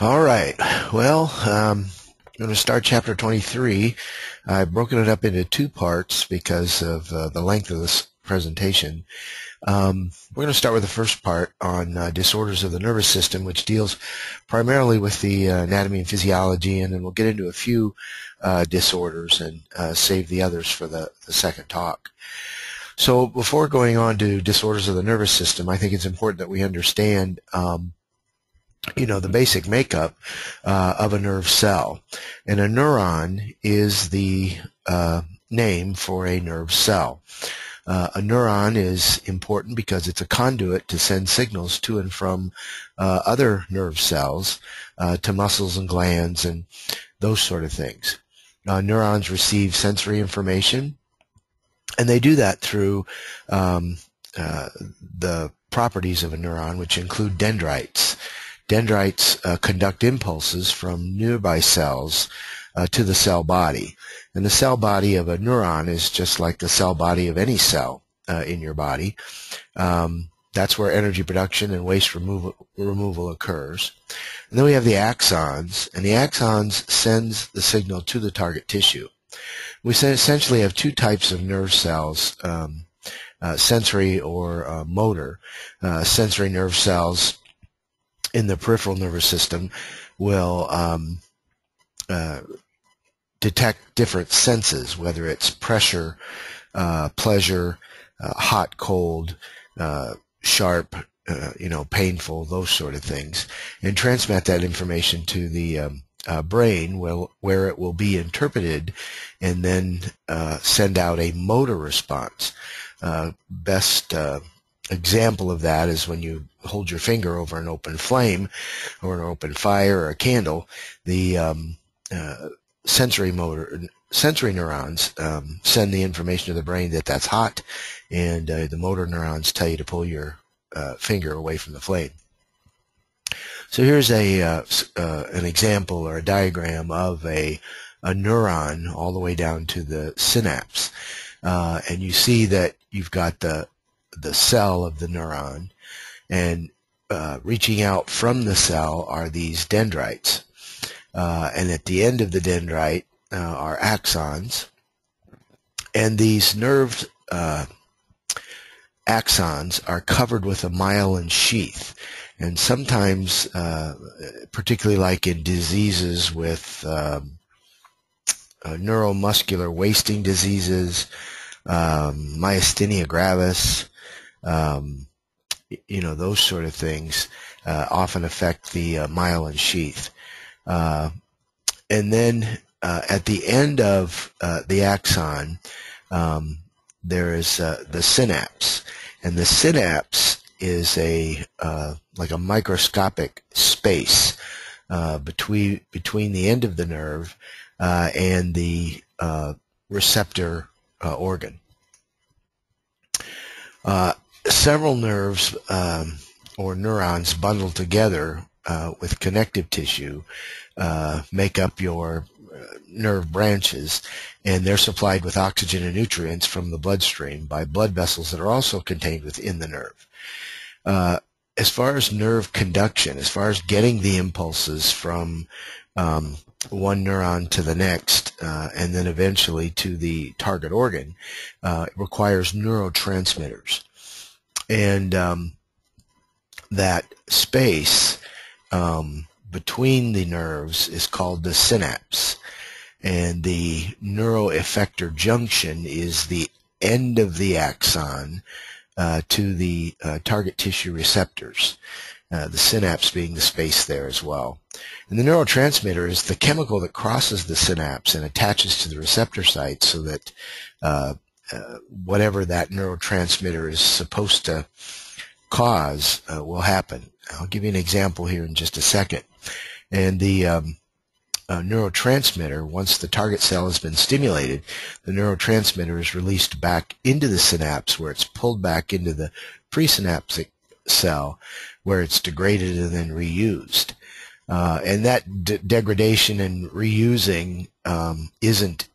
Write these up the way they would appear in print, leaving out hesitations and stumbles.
All right. Well, I'm going to start chapter 23. I've broken it up into two parts because of the length of this presentation. We're going to start with the first part on disorders of the nervous system, which deals primarily with the anatomy and physiology, and then we'll get into a few disorders and save the others for the second talk. So before going on to disorders of the nervous system, I think it's important that we understand the basic makeup of a nerve cell. And a neuron is the name for a nerve cell. A neuron is important because it's a conduit to send signals to and from other nerve cells, to muscles and glands and those sort of things. Neurons receive sensory information, and they do that through the properties of a neuron, which include dendrites. Dendrites conduct impulses from nearby cells to the cell body. And the cell body of a neuron is just like the cell body of any cell in your body. That's where energy production and waste removal occurs. And then we have the axons, and the axons sends the signal to the target tissue. We essentially have two types of nerve cells, sensory or motor. Sensory nerve cells in the peripheral nervous system will detect different senses, whether it's pressure, pleasure, hot, cold, sharp, painful, those sort of things, and transmit that information to the brain, where it will be interpreted and then send out a motor response. Best example of that is when you hold your finger over an open flame or an open fire or a candle. The sensory neurons send the information to the brain that that's hot, and the motor neurons tell you to pull your finger away from the flame. So here's an example or a diagram of a neuron all the way down to the synapse, and you see that you've got the cell of the neuron, and reaching out from the cell are these dendrites, and at the end of the dendrite are axons, and these nerve axons are covered with a myelin sheath. And sometimes, particularly like in diseases with neuromuscular wasting diseases, myasthenia gravis, those sort of things often affect the myelin sheath. And then at the end of the axon, there is the synapse. And the synapse is like a microscopic space between the end of the nerve and the receptor organ. Several nerves or neurons bundled together with connective tissue make up your nerve branches, and they're supplied with oxygen and nutrients from the bloodstream by blood vessels that are also contained within the nerve. As far as nerve conduction, as far as getting the impulses from one neuron to the next, and then eventually to the target organ, it requires neurotransmitters. And that space between the nerves is called the synapse. And the neuroeffector junction is the end of the axon to the target tissue receptors, the synapse being the space there as well. And the neurotransmitter is the chemical that crosses the synapse and attaches to the receptor site so that whatever that neurotransmitter is supposed to cause will happen. I'll give you an example here in just a second. And the neurotransmitter, once the target cell has been stimulated, the neurotransmitter is released back into the synapse, where it's pulled back into the presynaptic cell, where it's degraded and then reused. And that degradation and reusing isn't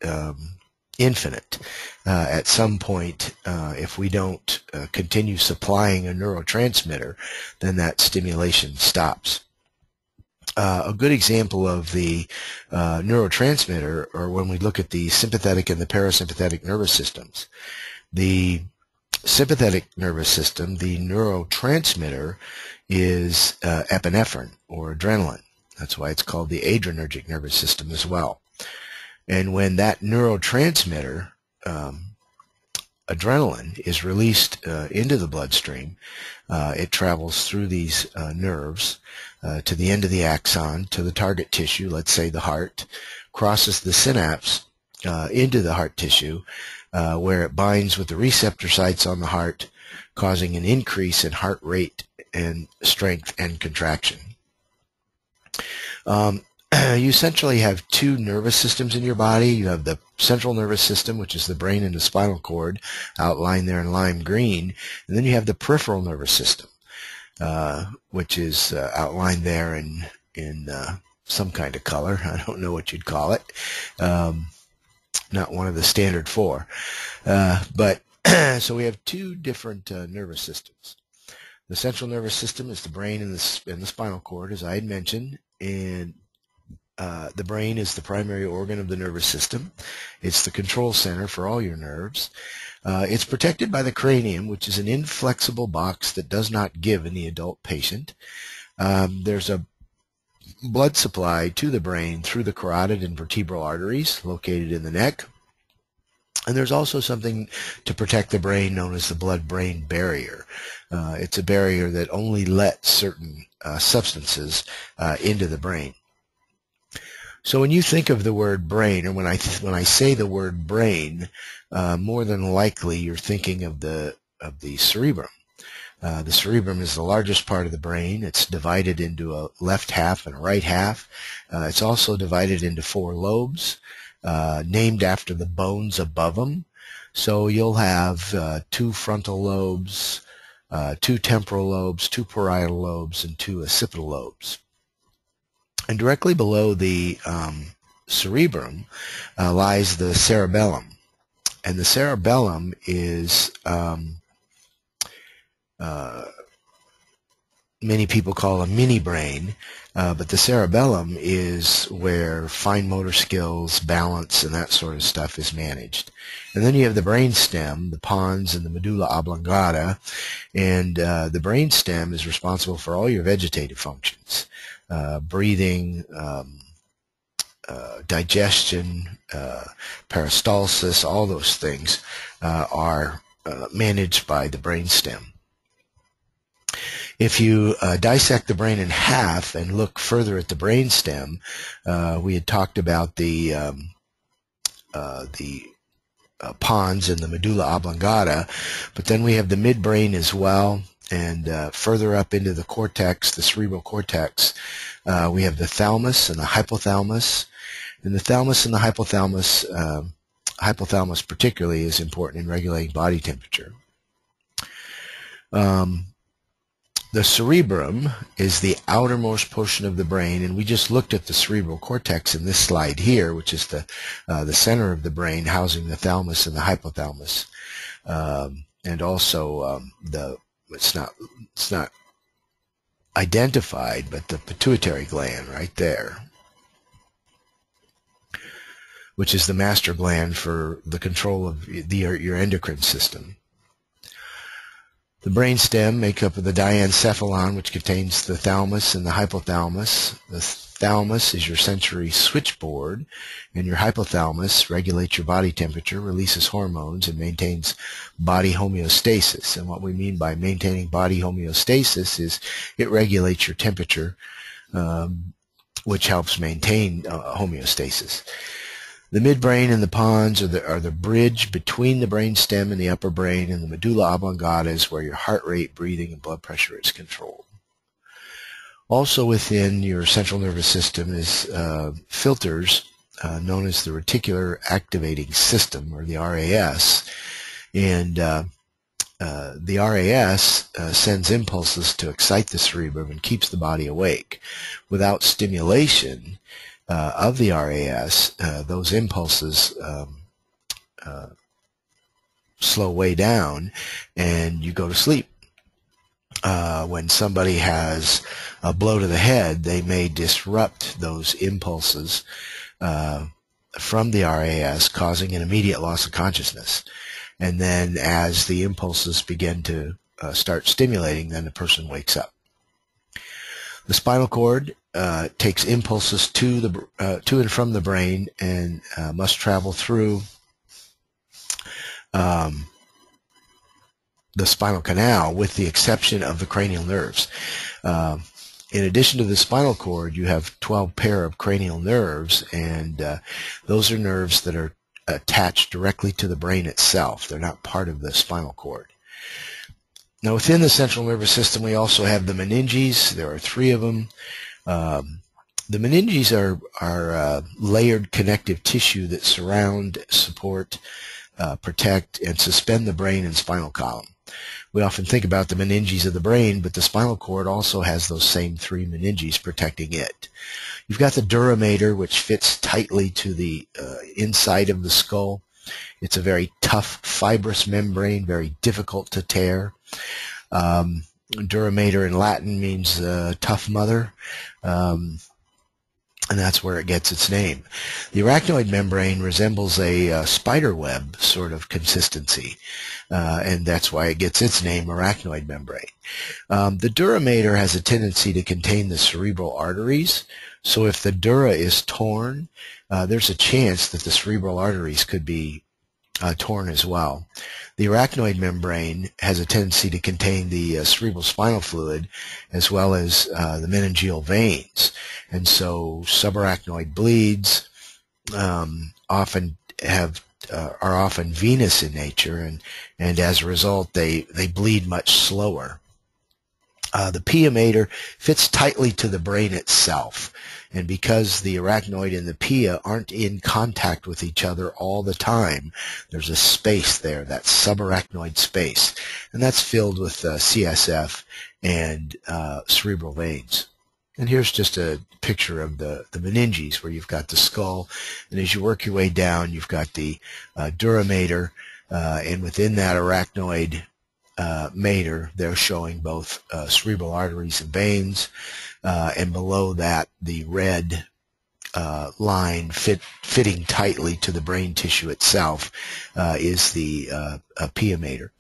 infinite. At some point, if we don't continue supplying a neurotransmitter, then that stimulation stops. A good example of the neurotransmitter, or when we look at the sympathetic and the parasympathetic nervous systems. The sympathetic nervous system, the neurotransmitter is epinephrine or adrenaline. That's why it's called the adrenergic nervous system as well. And when that neurotransmitter, adrenaline, is released into the bloodstream, it travels through these nerves to the end of the axon, to the target tissue, let's say the heart, crosses the synapse into the heart tissue, where it binds with the receptor sites on the heart, causing an increase in heart rate and strength and contraction. You essentially have two nervous systems in your body. You have the central nervous system, which is the brain and the spinal cord, outlined there in lime green, and then you have the peripheral nervous system, which is outlined there in some kind of color. I don't know what you'd call it. Not one of the standard four. But so we have two different nervous systems. The central nervous system is the brain and the spinal cord, as I had mentioned, and the brain is the primary organ of the nervous system. It's the control center for all your nerves. It's protected by the cranium, which is an inflexible box that does not give in the adult patient. There's a blood supply to the brain through the carotid and vertebral arteries located in the neck. And there's also something to protect the brain known as the blood-brain barrier. It's a barrier that only lets certain substances into the brain. So when you think of the word brain, or when I say the word brain, more than likely you're thinking of the cerebrum. The cerebrum is the largest part of the brain. It's divided into a left half and a right half. It's also divided into four lobes, named after the bones above them. So you'll have two frontal lobes, two temporal lobes, two parietal lobes, and two occipital lobes. And directly below the cerebrum lies the cerebellum. And the cerebellum is, many people call a mini brain, but the cerebellum is where fine motor skills, balance, and that sort of stuff is managed. And then you have the brain stem, the pons, and the medulla oblongata. And the brain stem is responsible for all your vegetative functions. Breathing, digestion, peristalsis, all those things are managed by the brain stem. If you dissect the brain in half and look further at the brain stem, we had talked about the pons and the medulla oblongata, but then we have the midbrain as well. And further up into the cortex, the cerebral cortex, we have the thalamus and the hypothalamus. And the thalamus and the hypothalamus, hypothalamus particularly, is important in regulating body temperature. The cerebrum is the outermost portion of the brain, and we just looked at the cerebral cortex in this slide here, which is the center of the brain, housing the thalamus and the hypothalamus, and also it's not identified, but the pituitary gland right there, which is the master gland for the control of your endocrine system. The brainstem makes up of the diencephalon, which contains the thalamus and the hypothalamus. The thalamus is your sensory switchboard, and your hypothalamus regulates your body temperature, releases hormones, and maintains body homeostasis. And what we mean by maintaining body homeostasis is it regulates your temperature, which helps maintain homeostasis. The midbrain and the pons are the bridge between the brainstem and the upper brain, and the medulla oblongata is where your heart rate, breathing, and blood pressure is controlled. Also within your central nervous system is filters known as the reticular activating system, or the RAS. And the RAS sends impulses to excite the cerebrum and keeps the body awake. Without stimulation of the RAS, those impulses slow way down and you go to sleep. when somebody has a blow to the head, they may disrupt those impulses from the RAS, causing an immediate loss of consciousness. And then as the impulses begin to start stimulating, then the person wakes up. The spinal cord takes impulses to and from the brain and must travel through the spinal canal, with the exception of the cranial nerves. In addition to the spinal cord, you have 12 pair of cranial nerves, and those are nerves that are attached directly to the brain itself. They're not part of the spinal cord. Now, within the central nervous system, we also have the meninges. There are 3 of them. The meninges are layered connective tissue that surround, support, protect, and suspend the brain and spinal column. We often think about the meninges of the brain, but the spinal cord also has those same 3 meninges protecting it. You've got the dura mater, which fits tightly to the inside of the skull. It's a very tough, fibrous membrane, very difficult to tear. Dura mater in Latin means tough mother. And that's where it gets its name. The arachnoid membrane resembles a spider web sort of consistency, and that's why it gets its name, arachnoid membrane. The dura mater has a tendency to contain the cerebral arteries, so if the dura is torn, there's a chance that the cerebral arteries could be torn as well. The arachnoid membrane has a tendency to contain the cerebral spinal fluid as well as the meningeal veins, and so subarachnoid bleeds are often venous in nature, and as a result they bleed much slower. The pia mater fits tightly to the brain itself, and because the arachnoid and the pia aren't in contact with each other all the time, there's a space there, that subarachnoid space, and that's filled with CSF and cerebral veins. And here's just a picture of the meninges, where you've got the skull, and as you work your way down, you've got the dura mater, and within that arachnoid mater, they're showing both cerebral arteries and veins, and below that, the red line fitting tightly to the brain tissue itself is the pia mater.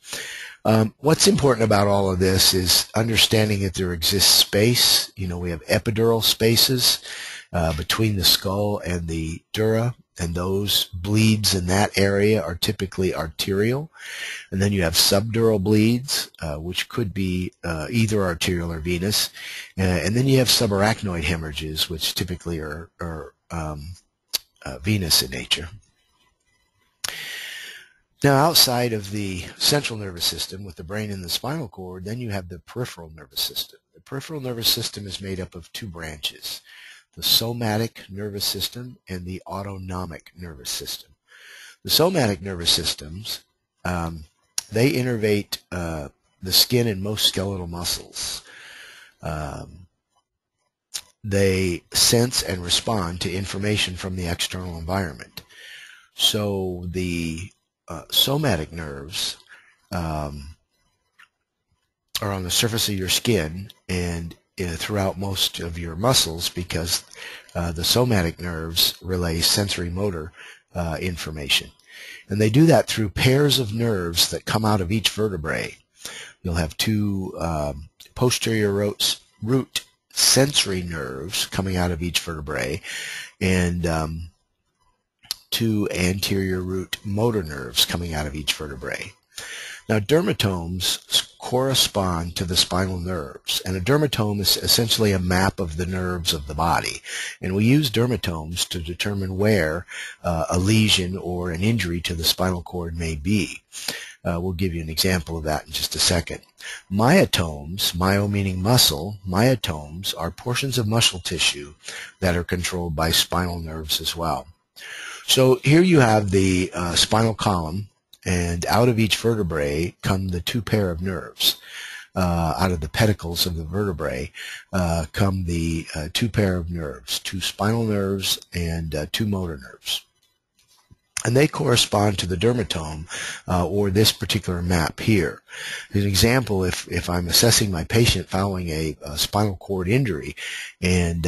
What's important about all of this is understanding that there exists space. You know, we have epidural spaces between the skull and the dura, and those bleeds in that area are typically arterial. And then you have subdural bleeds, which could be either arterial or venous. And then you have subarachnoid hemorrhages, which typically are venous in nature. Now, outside of the central nervous system with the brain and the spinal cord, then you have the peripheral nervous system. The peripheral nervous system is made up of 2 branches: the somatic nervous system and the autonomic nervous system. The somatic nervous systems, they innervate the skin and most skeletal muscles. They sense and respond to information from the external environment. So the somatic nerves are on the surface of your skin and throughout most of your muscles, because the somatic nerves relay sensory motor information. And they do that through pairs of nerves that come out of each vertebrae. You'll have 2 posterior root sensory nerves coming out of each vertebrae, and 2 anterior root motor nerves coming out of each vertebrae. Now, dermatomes correspond to the spinal nerves, and a dermatome is essentially a map of the nerves of the body, and we use dermatomes to determine where a lesion or an injury to the spinal cord may be. We'll give you an example of that in just a second. Myotomes, myo meaning muscle, myotomes are portions of muscle tissue that are controlled by spinal nerves as well. So here you have the spinal column, and out of each vertebrae come the 2 pair of nerves. Out of the pedicles of the vertebrae come the 2 pair of nerves, 2 spinal nerves and 2 motor nerves. And they correspond to the dermatome or this particular map here. As an example, if I'm assessing my patient following a spinal cord injury and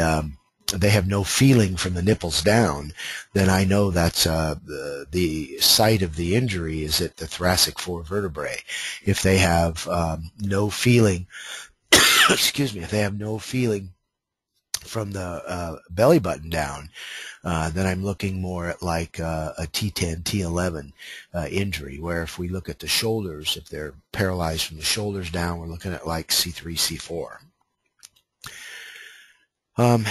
they have no feeling from the nipples down, then I know that's the site of the injury is at the thoracic floor vertebrae. If they have no feeling, excuse me, if they have no feeling from the belly button down, then I'm looking more at like a T10, T11 injury, where if we look at the shoulders, if they're paralyzed from the shoulders down, we're looking at like C3, C4.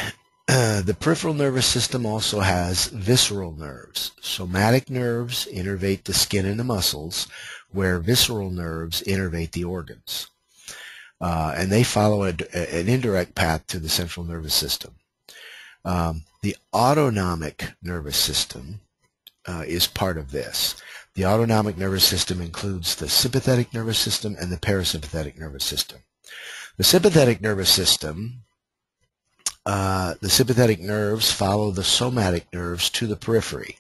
The peripheral nervous system also has visceral nerves. Somatic nerves innervate the skin and the muscles, where visceral nerves innervate the organs. And they follow an indirect path to the central nervous system. The autonomic nervous system is part of this. The autonomic nervous system includes the sympathetic nervous system and the parasympathetic nervous system. The sympathetic nervous system, the sympathetic nerves follow the somatic nerves to the periphery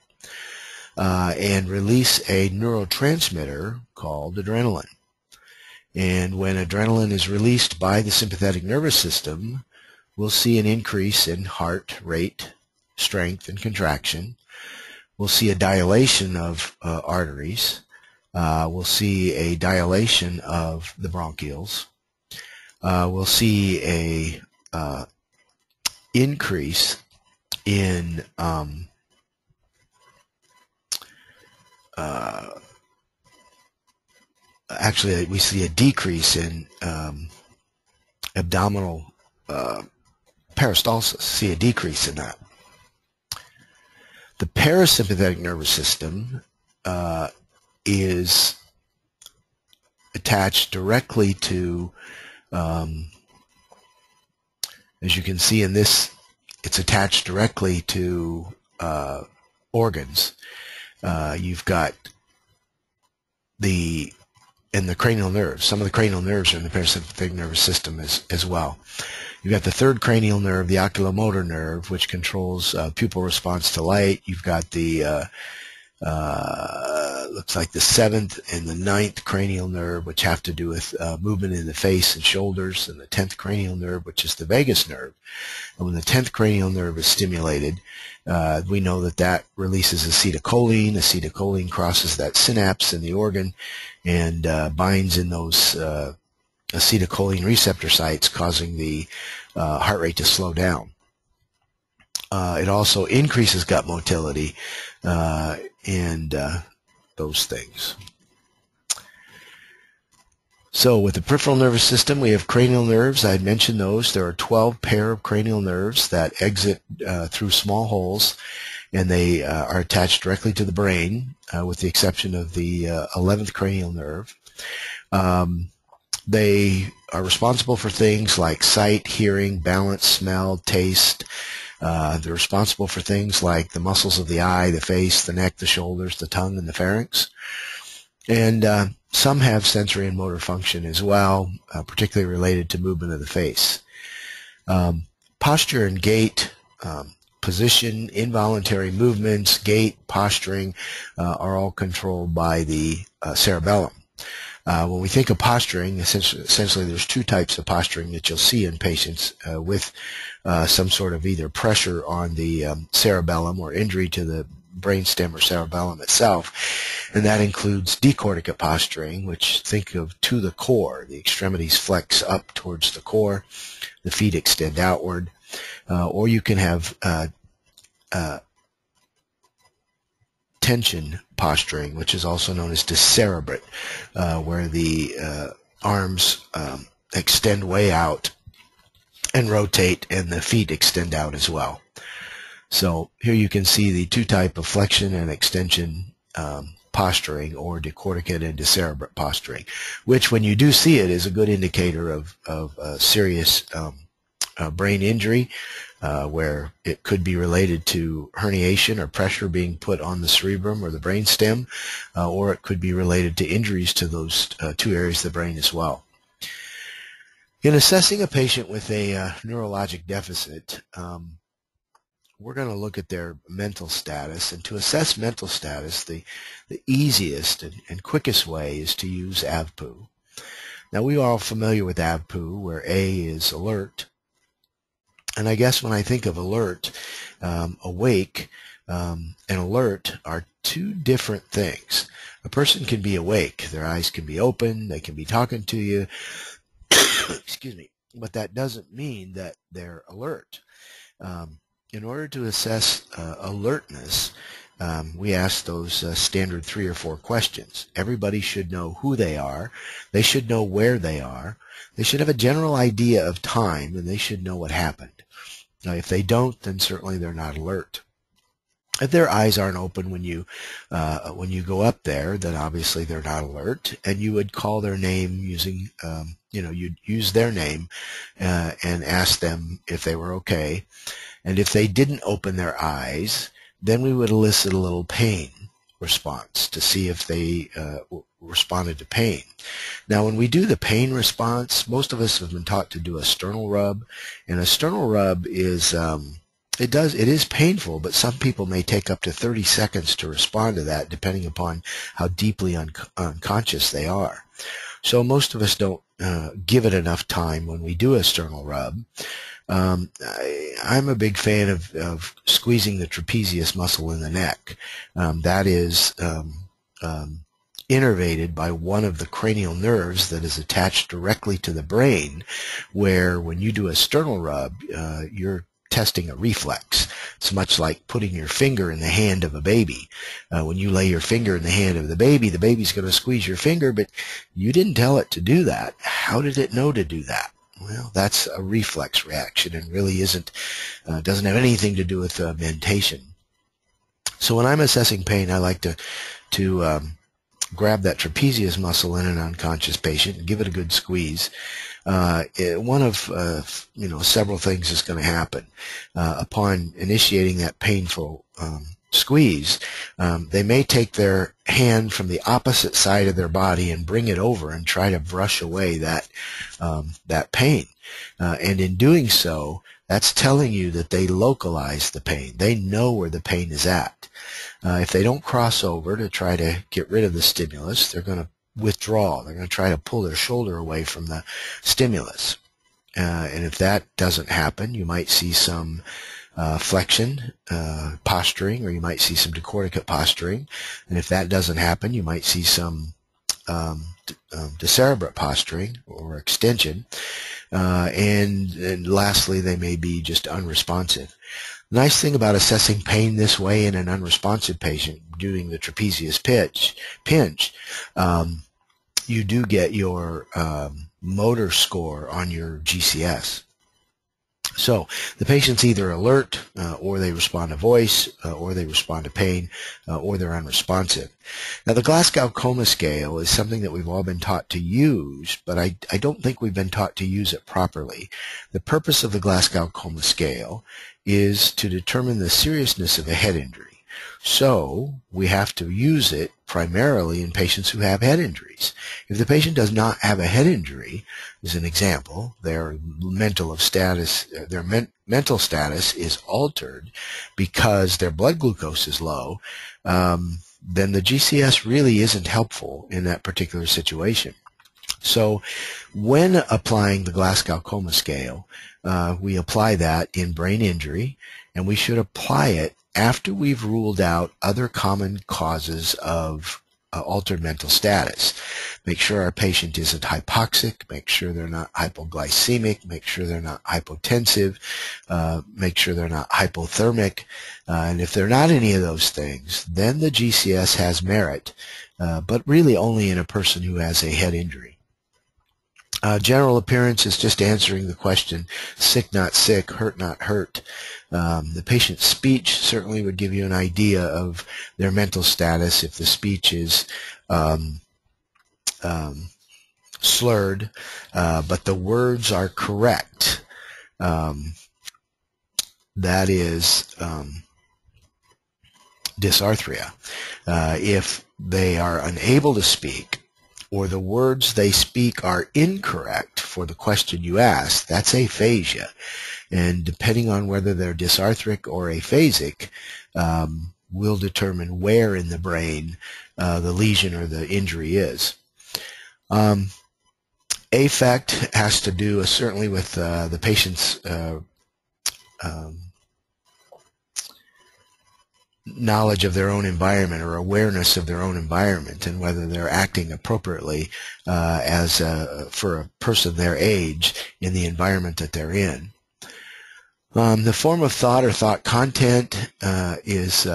and release a neurotransmitter called adrenaline. And when adrenaline is released by the sympathetic nervous system, we'll see an increase in heart rate, strength, and contraction. We'll see a dilation of arteries. We'll see a dilation of the bronchioles. We'll see a increase in actually, we see a decrease in abdominal peristalsis, see a decrease in that. The parasympathetic nervous system is attached directly to, as you can see in this, it's attached directly to organs. You've got the cranial nerves. Some of the cranial nerves are in the parasympathetic nervous system as well. You've got the third cranial nerve, the oculomotor nerve, which controls pupil response to light. You've got the looks like the seventh and the ninth cranial nerve, which have to do with movement in the face and shoulders, and the 10th cranial nerve, which is the vagus nerve. And when the 10th cranial nerve is stimulated, we know that that releases acetylcholine. Acetylcholine crosses that synapse in the organ and binds in those acetylcholine receptor sites, causing the heart rate to slow down. It also increases gut motility and those things. So with the peripheral nervous system, we have cranial nerves. I had mentioned those. There are 12 pair of cranial nerves that exit through small holes, and they are attached directly to the brain, with the exception of the 11th cranial nerve. They are responsible for things like sight, hearing, balance, smell, taste. They're responsible for things like the muscles of the eye, the face, the neck, the shoulders, the tongue, and the pharynx. And some have sensory and motor function as well, particularly related to movement of the face. Posture and gait, position, involuntary movements, gait, posturing are all controlled by the cerebellum. When we think of posturing, essentially there's two types of posturing that you'll see in patients with some sort of either pressure on the cerebellum or injury to the brainstem or cerebellum itself, and that includes decorticate posturing, which think of to the core. The extremities flex up towards the core, the feet extend outward, or you can have tension posturing, which is also known as decerebrate, where the arms extend way out and rotate, and the feet extend out as well. So here you can see the two type of flexion and extension posturing, or decorticate and decerebrate posturing, which when you do see it is a good indicator of serious brain injury, where it could be related to herniation or pressure being put on the cerebrum or the brainstem, or it could be related to injuries to those two areas of the brain as well. In assessing a patient with a neurologic deficit, we're going to look at their mental status. And to assess mental status, the easiest and quickest way is to use AVPU. Now, we are all familiar with AVPU, where A is alert. And I guess when I think of alert, awake and alert are two different things. A person can be awake. Their eyes can be open. They can be talking to you. Excuse me. But that doesn't mean that they're alert. In order to assess alertness, we ask those standard 3 or 4 questions. Everybody should know who they are. They should know where they are. They should have a general idea of time, and they should know what happened. Now, if they don't, then certainly they're not alert. If their eyes aren't open when you go up there, then obviously they're not alert, and you would call their name using, you'd use their name and ask them if they were okay. And if they didn't open their eyes, then we would elicit a little pain response to see if they responded to pain. Now, when we do the pain response, most of us have been taught to do a sternal rub, and a sternal rub is it is painful, but some people may take up to 30 seconds to respond to that, depending upon how deeply unconscious they are. So most of us don't give it enough time when we do a sternal rub. I'm a big fan of squeezing the trapezius muscle in the neck. That is innervated by one of the cranial nerves that is attached directly to the brain, where when you do a sternal rub, you're testing a reflex. It's much like putting your finger in the hand of a baby. When you lay your finger in the hand of the baby's going to squeeze your finger, but you didn't tell it to do that. How did it know to do that? Well, that's a reflex reaction and really doesn't have anything to do with mentation. So when I'm assessing pain, I like to grab that trapezius muscle in an unconscious patient and give it a good squeeze. One of several things is going to happen upon initiating that painful squeeze. They may take their hand from the opposite side of their body and bring it over and try to brush away that pain. And in doing so, that's telling you that they localize the pain. They know where the pain is at. If they don't cross over to try to get rid of the stimulus, they're going to withdraw. They're going to try to pull their shoulder away from the stimulus. And if that doesn't happen, you might see some flexion posturing, or you might see some decorticate posturing. And if that doesn't happen, you might see some decerebrate posturing or extension. And lastly, they may be just unresponsive. The nice thing about assessing pain this way in an unresponsive patient, doing the trapezius pinch, you do get your motor score on your GCS. So the patient's either alert, or they respond to voice, or they respond to pain, or they're unresponsive. Now, the Glasgow Coma Scale is something that we've all been taught to use, but I don't think we've been taught to use it properly. The purpose of the Glasgow Coma Scale is to determine the seriousness of a head injury. So we have to use it primarily in patients who have head injuries. If the patient does not have a head injury, as an example, their mental status is altered because their blood glucose is low, then the GCS really isn't helpful in that particular situation. So when applying the Glasgow Coma Scale, we apply that in brain injury, and we should apply it after we've ruled out other common causes of altered mental status. Make sure our patient isn't hypoxic, make sure they're not hypoglycemic, make sure they're not hypotensive, make sure they're not hypothermic, and if they're not any of those things, then the GCS has merit, but really only in a person who has a head injury. General appearance is just answering the question, sick, not sick, hurt, not hurt. The patient's speech certainly would give you an idea of their mental status if the speech is slurred, but the words are correct. That is dysarthria. If they are unable to speak, or the words they speak are incorrect for the question you ask, that's aphasia. And depending on whether they're dysarthric or aphasic, will determine where in the brain the lesion or the injury is. Affect has to do certainly with the patient's knowledge of their own environment or awareness of their own environment and whether they're acting appropriately for a person their age in the environment that they're in. The form of thought or thought content is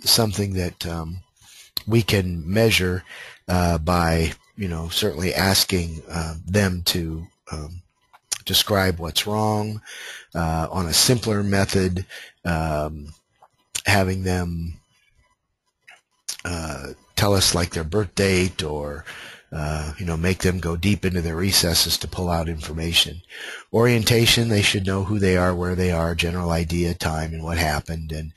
something that we can measure by, certainly asking them to describe what's wrong on a simpler method, having them tell us like their birth date or make them go deep into their recesses to pull out information. Orientation, they should know who they are, where they are, general idea, time, and what happened. And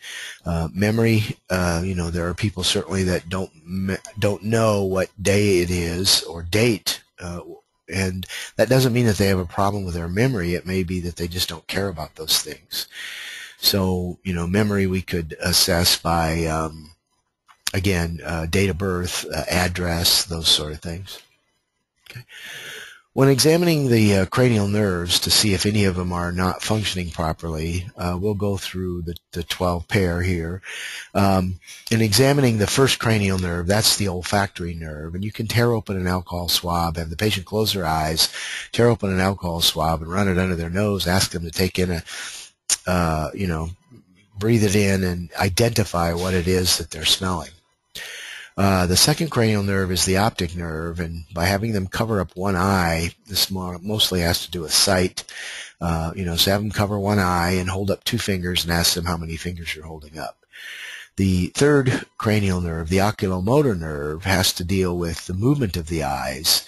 memory, there are people certainly that don't know what day it is or date, and that doesn't mean that they have a problem with their memory. It may be that they just don't care about those things. So, memory we could assess by again, date of birth, address, those sort of things. Okay. When examining the cranial nerves to see if any of them are not functioning properly, we'll go through the 12 pair here. In examining the first cranial nerve, that's the olfactory nerve, and you can tear open an alcohol swab, have the patient close their eyes, tear open an alcohol swab and run it under their nose, ask them to take in breathe it in and identify what it is that they're smelling. The second cranial nerve is the optic nerve, and by having them cover up one eye, this mostly has to do with sight. So have them cover one eye and hold up two fingers and ask them how many fingers you're holding up. The third cranial nerve, the oculomotor nerve, has to deal with the movement of the eyes.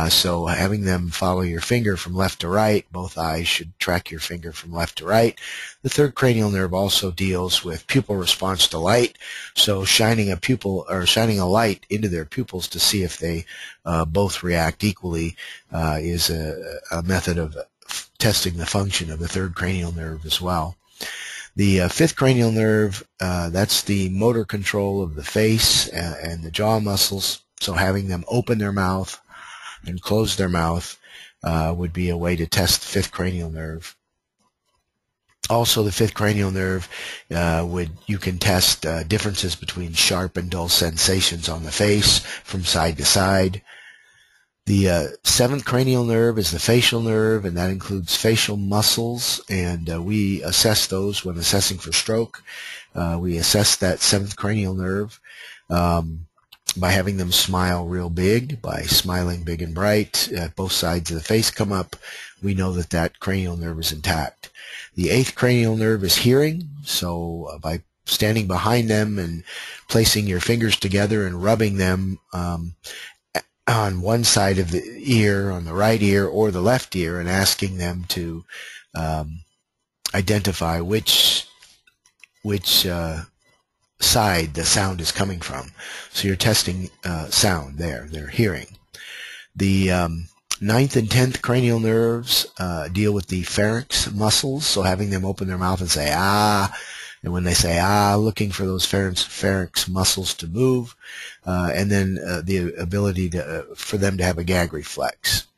So having them follow your finger from left to right, both eyes should track your finger from left to right. The third cranial nerve also deals with pupil response to light, so shining a light into their pupils to see if they both react equally is a method of testing the function of the third cranial nerve as well. The fifth cranial nerve, that's the motor control of the face and the jaw muscles, so having them open their mouth and close their mouth would be a way to test the fifth cranial nerve. Also, the fifth cranial nerve, you can test differences between sharp and dull sensations on the face from side to side. The seventh cranial nerve is the facial nerve, and that includes facial muscles, and we assess those when assessing for stroke. We assess that seventh cranial nerve by having them smile real big, by smiling big and bright. Both sides of the face come up. We know that that cranial nerve is intact. The eighth cranial nerve is hearing, so by standing behind them and placing your fingers together and rubbing them on one side of the ear, on the right ear or the left ear, and asking them to identify which side the sound is coming from. So you're testing sound there, their hearing. The ninth and 10th cranial nerves deal with the pharynx muscles, so having them open their mouth and say, ah, and when they say, ah, looking for those pharynx muscles to move, and then the ability for them to have a gag reflex.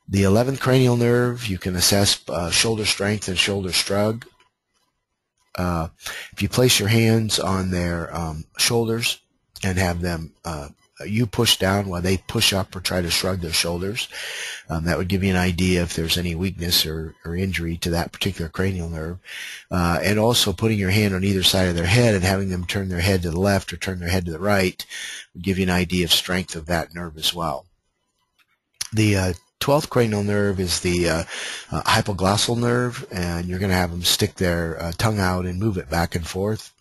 The 11th cranial nerve, you can assess shoulder strength and shoulder shrug. If you place your hands on their shoulders and have them, you push down while they push up or try to shrug their shoulders, that would give you an idea if there's any weakness or injury to that particular cranial nerve. And also putting your hand on either side of their head and having them turn their head to the left or turn their head to the right would give you an idea of strength of that nerve as well. The 12th cranial nerve is the hypoglossal nerve, and you're going to have them stick their tongue out and move it back and forth.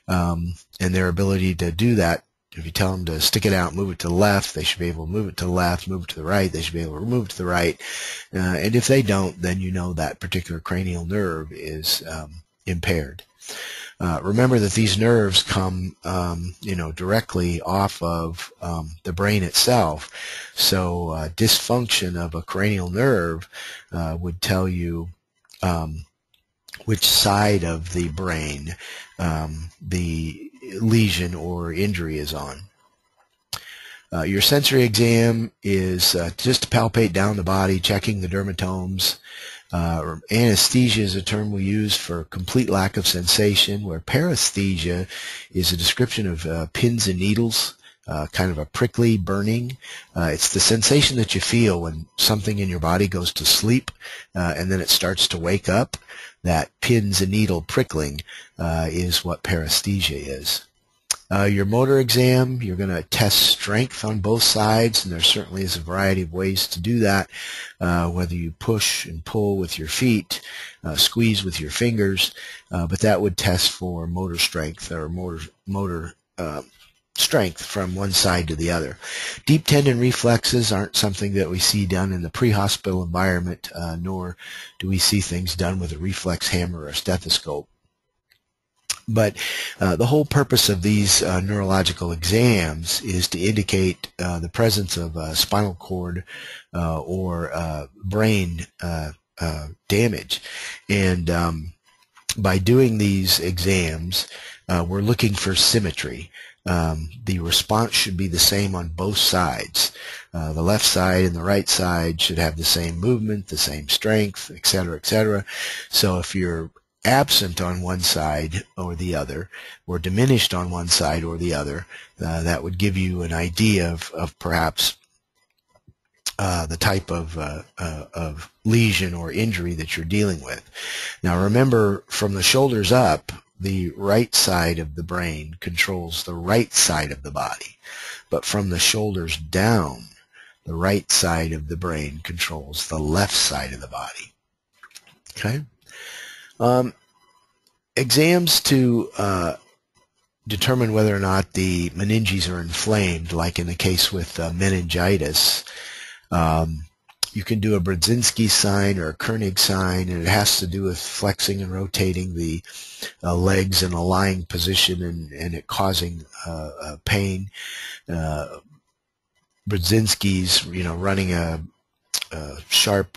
And their ability to do that, if you tell them to stick it out, move it to the left, they should be able to move it to the left, move it to the right, they should be able to move it to the right. And if they don't, then you know that particular cranial nerve is impaired. Remember that these nerves come, directly off of the brain itself. So dysfunction of a cranial nerve would tell you which side of the brain the lesion or injury is on. Your sensory exam is just to palpate down the body, checking the dermatomes. Anesthesia is a term we use for complete lack of sensation, where paresthesia is a description of pins and needles, kind of a prickly burning. It's the sensation that you feel when something in your body goes to sleep and then it starts to wake up. That pins and needle prickling is what paresthesia is. Your motor exam, you're going to test strength on both sides, and there certainly is a variety of ways to do that, whether you push and pull with your feet, squeeze with your fingers, but that would test for motor strength or motor strength from one side to the other. Deep tendon reflexes aren't something that we see done in the pre-hospital environment, nor do we see things done with a reflex hammer or a stethoscope. But the whole purpose of these neurological exams is to indicate the presence of spinal cord or brain damage. And by doing these exams, we're looking for symmetry. The response should be the same on both sides. The left side and the right side should have the same movement, the same strength, etc., etc. So if you're absent on one side or the other, or diminished on one side or the other, that would give you an idea of perhaps the type of lesion or injury that you're dealing with. Now remember, from the shoulders up, the right side of the brain controls the right side of the body, but from the shoulders down, the right side of the brain controls the left side of the body. Okay? Exams to determine whether or not the meninges are inflamed, like in the case with meningitis. You can do a Brzezinski sign or a Koenig sign, and it has to do with flexing and rotating the legs in a lying position and it causing pain. Brzezinski's, running a sharp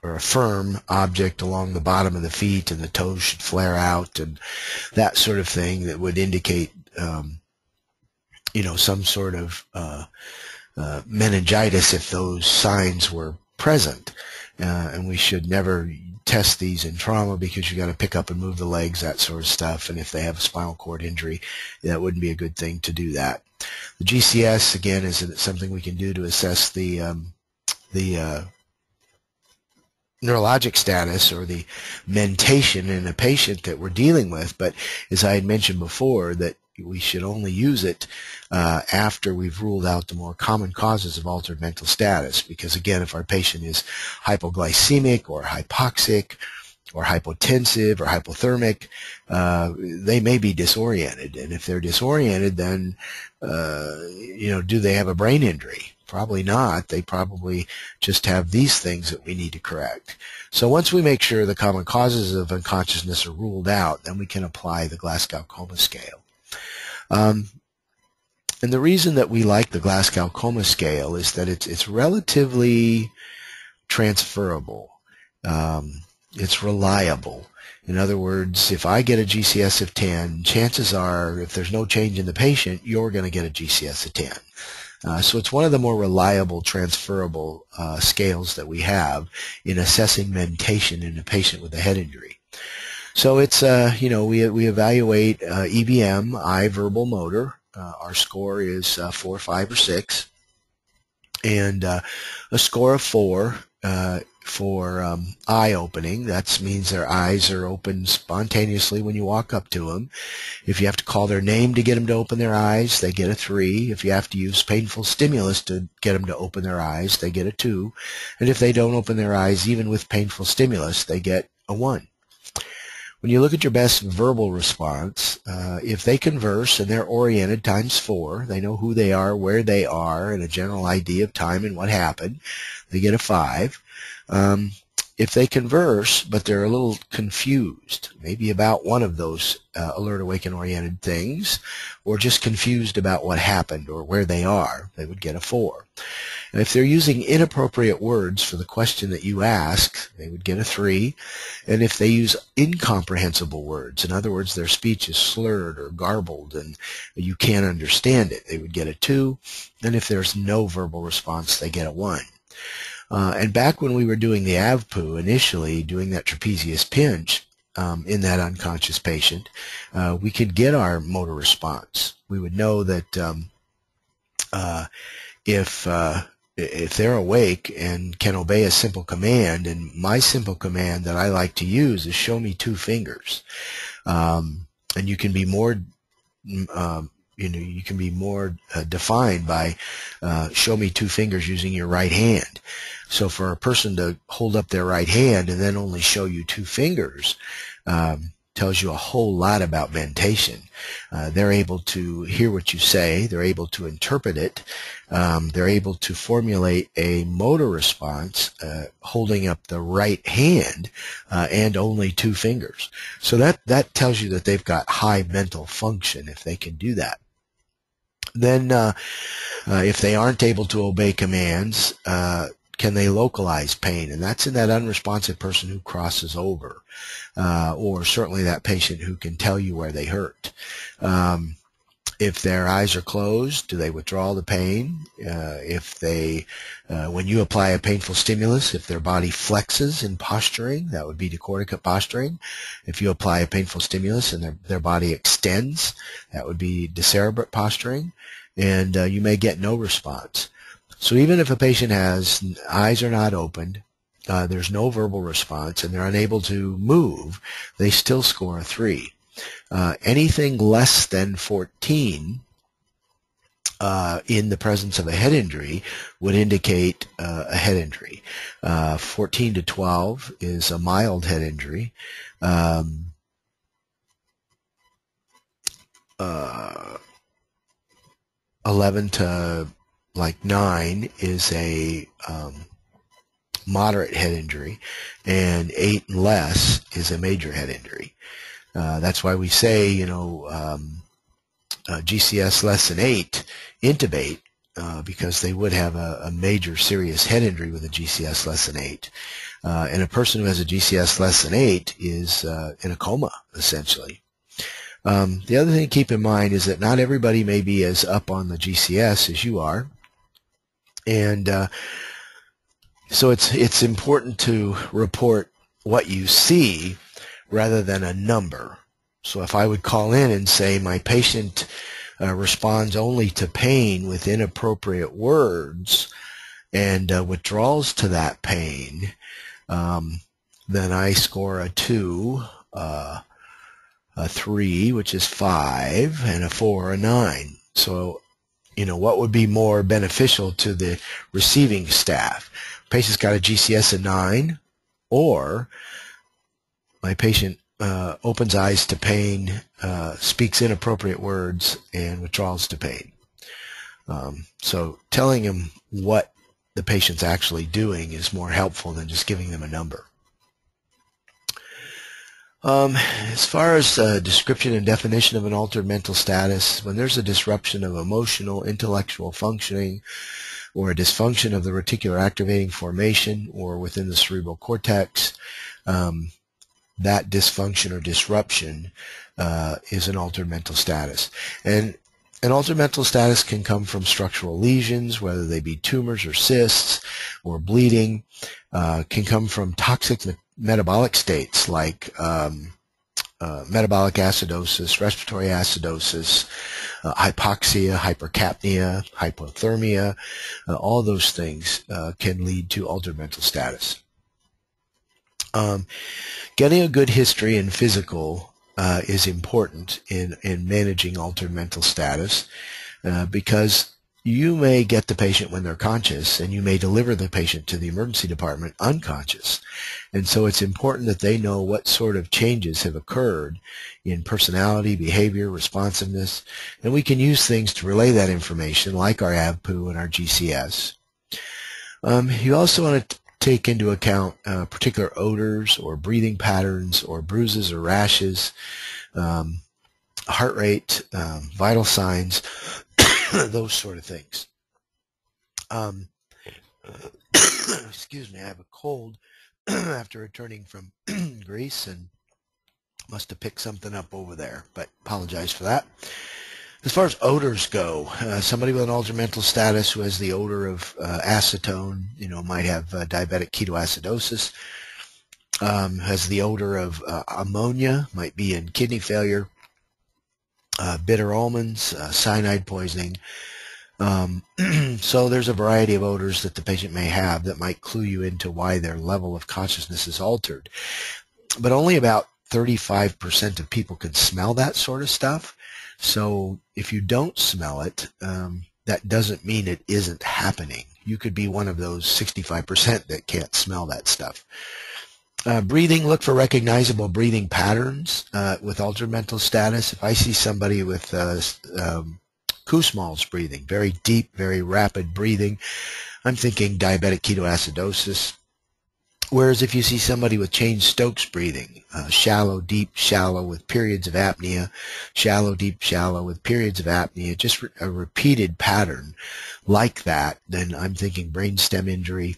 or a firm object along the bottom of the feet, and the toes should flare out, and that sort of thing that would indicate, some sort of meningitis if those signs were present. And we should never test these in trauma, because you got to pick up and move the legs, that sort of stuff. And if they have a spinal cord injury, that wouldn't be a good thing to do that. The GCS, again, is something we can do to assess the neurologic status or the mentation in a patient that we're dealing with. But as I had mentioned before, that we should only use it after we've ruled out the more common causes of altered mental status. Because again, if our patient is hypoglycemic or hypoxic or hypotensive or hypothermic, they may be disoriented. And if they're disoriented, then, do they have a brain injury? Probably not. They probably just have these things that we need to correct. So once we make sure the common causes of unconsciousness are ruled out, then we can apply the Glasgow Coma Scale. And the reason that we like the Glasgow Coma Scale is that it's relatively transferable. It's reliable. In other words, if I get a GCS of 10, chances are, if there's no change in the patient, you're going to get a GCS of 10. So it's one of the more reliable, transferable scales that we have in assessing mentation in a patient with a head injury. So it's, we evaluate EBM, eye, verbal, motor. Our score is 4, 5, or 6. And a score of 4 for eye opening. That means their eyes are open spontaneously when you walk up to them. If you have to call their name to get them to open their eyes, they get a 3. If you have to use painful stimulus to get them to open their eyes, they get a 2. And if they don't open their eyes, even with painful stimulus, they get a 1. When you look at your best verbal response, if they converse and they're oriented, times 4, they know who they are, where they are, and a general idea of time and what happened, they get a 5. if they converse, but they're a little confused, maybe about one of those alert, awaken oriented things, or just confused about what happened or where they are, they would get a 4. And if they're using inappropriate words for the question that you ask, they would get a 3. And if they use incomprehensible words, in other words, their speech is slurred or garbled and you can't understand it, they would get a 2. And if there's no verbal response, they get a 1. And back when we were doing the AVPU, initially doing that trapezius pinch in that unconscious patient, we could get our motor response. We would know that if they're awake and can obey a simple command, and my simple command that I like to use is show me 2 fingers, and you can be more you can be more defined by show me 2 fingers using your right hand. So for a person to hold up their right hand and then only show you 2 fingers tells you a whole lot about mentation. They're able to hear what you say, they're able to interpret it, they're able to formulate a motor response holding up the right hand and only 2 fingers. So that tells you that they've got high mental function if they can do that. Then if they aren't able to obey commands, can they localize pain? And that's in that unresponsive person who crosses over, or certainly that patient who can tell you where they hurt. If their eyes are closed, do they withdraw the pain? If they, when you apply a painful stimulus, if their body flexes in posturing, that would be decorticate posturing. If you apply a painful stimulus and their body extends, that would be decerebrate posturing, and you may get no response. So even if a patient has eyes are not opened, there's no verbal response, and they're unable to move, they still score a 3. Anything less than 14 in the presence of a head injury would indicate a head injury. 14 to 12 is a mild head injury. 11 to like 9 is a moderate head injury, and 8 and less is a major head injury. That's why we say, GCS less than 8, intubate, because they would have a major serious head injury with a GCS less than 8. And a person who has a GCS less than 8 is in a coma, essentially. The other thing to keep in mind is that not everybody may be as up on the GCS as you are. And so it's important to report what you see rather than a number. So if I would call in and say my patient responds only to pain with inappropriate words and withdrawals to that pain, then I score a 2, a 3, which is 5, and a 4, a 9. So, what would be more beneficial to the receiving staff? Patient's got a GCS of 9, or my patient opens eyes to pain, speaks inappropriate words, and withdrawals to pain. So telling them what the patient's actually doing is more helpful than just giving them a number. As far as description and definition of an altered mental status, when there's a disruption of emotional, intellectual functioning, or a dysfunction of the reticular activating formation or within the cerebral cortex, that dysfunction or disruption is an altered mental status. And an altered mental status can come from structural lesions, whether they be tumors or cysts or bleeding, can come from toxic metabolic states like metabolic acidosis, respiratory acidosis, hypoxia, hypercapnia, hypothermia. All those things can lead to altered mental status. Getting a good history and physical is important in managing altered mental status because you may get the patient when they're conscious, and you may deliver the patient to the emergency department unconscious. And so it's important that they know what sort of changes have occurred in personality, behavior, responsiveness, and we can use things to relay that information like our AVPU and our GCS. You also want to take into account particular odors or breathing patterns or bruises or rashes, heart rate, vital signs, those sort of things. Excuse me, I have a cold after returning from Greece and must have picked something up over there, but apologize for that. As far as odors go, somebody with an altered mental status who has the odor of acetone, might have diabetic ketoacidosis, has the odor of ammonia, might be in kidney failure, bitter almonds, cyanide poisoning. So there's a variety of odors that the patient may have that might clue you into why their level of consciousness is altered. But only about 35% of people can smell that sort of stuff. So if you don't smell it, that doesn't mean it isn't happening. You could be one of those 65% that can't smell that stuff. Breathing, look for recognizable breathing patterns with altered mental status. If I see somebody with Kussmaul's breathing, very deep, very rapid breathing, I'm thinking diabetic ketoacidosis. Whereas if you see somebody with Cheyne-Stokes breathing, shallow, deep, shallow with periods of apnea, shallow, deep, shallow with periods of apnea, just a repeated pattern like that, then I'm thinking brainstem injury,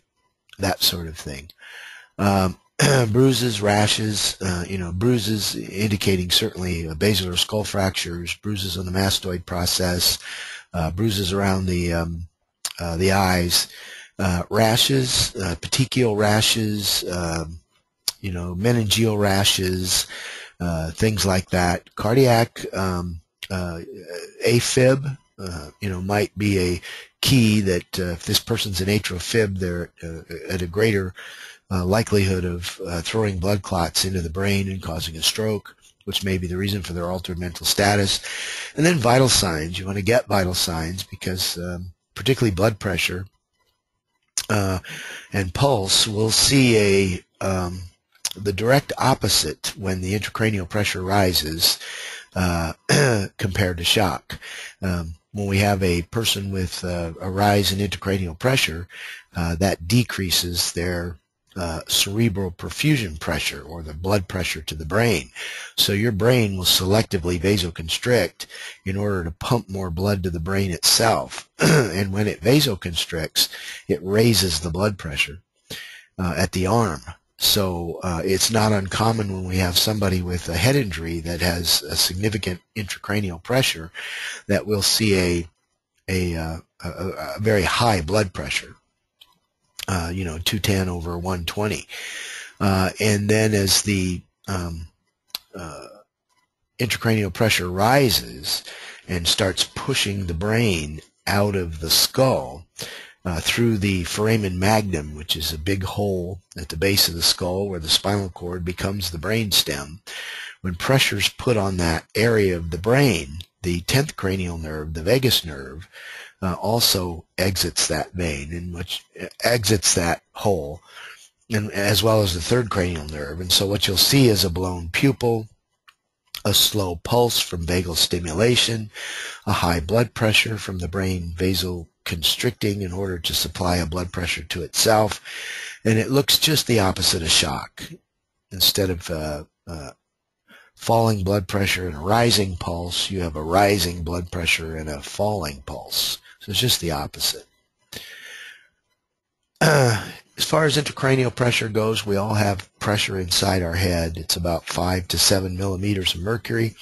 that sort of thing. Bruises, rashes, bruises indicating certainly basilar skull fractures, bruises on the mastoid process, bruises around the eyes, rashes, petechial rashes, meningeal rashes, things like that. Cardiac AFib, might be a key that if this person's an atrial fib, they're at a greater likelihood of throwing blood clots into the brain and causing a stroke, which may be the reason for their altered mental status. And then vital signs. You want to get vital signs because particularly blood pressure and pulse, we'll see the direct opposite when the intracranial pressure rises compared to shock. When we have a person with a rise in intracranial pressure, that decreases their cerebral perfusion pressure, or the blood pressure to the brain. So your brain will selectively vasoconstrict in order to pump more blood to the brain itself. And when it vasoconstricts, it raises the blood pressure at the arm. So it's not uncommon when we have somebody with a head injury that has a significant intracranial pressure that we'll see a very high blood pressure. 210 over 120. And then as the intracranial pressure rises and starts pushing the brain out of the skull through the foramen magnum, which is a big hole at the base of the skull where the spinal cord becomes the brain stem, when pressure's put on that area of the brain, the 10th cranial nerve, the vagus nerve, also exits that vein, and which exits that hole, and as well as the 3rd cranial nerve. And so what you'll see is a blown pupil, a slow pulse from vagal stimulation, a high blood pressure from the brain vasoconstricting in order to supply a blood pressure to itself, and it looks just the opposite of shock. Instead of falling blood pressure and a rising pulse, you have a rising blood pressure and a falling pulse. So it's just the opposite. As far as intracranial pressure goes, we all have pressure inside our head. It's about 5 to 7 millimeters of mercury.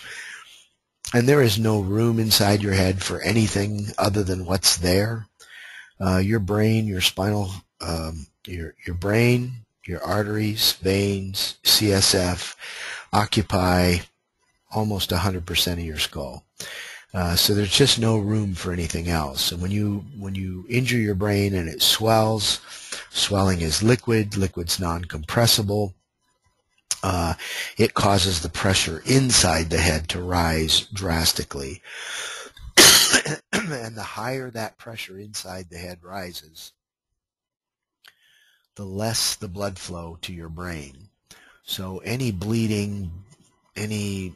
And there is no room inside your head for anything other than what's there. Your brain, your spinal, your brain, your arteries, veins, CSF occupy almost 100% of your skull. So there's just no room for anything else. And when you injure your brain and it swells, swelling is liquid, liquid's non-compressible. It causes the pressure inside the head to rise drastically. And the higher that pressure inside the head rises, the less the blood flow to your brain. So any bleeding, any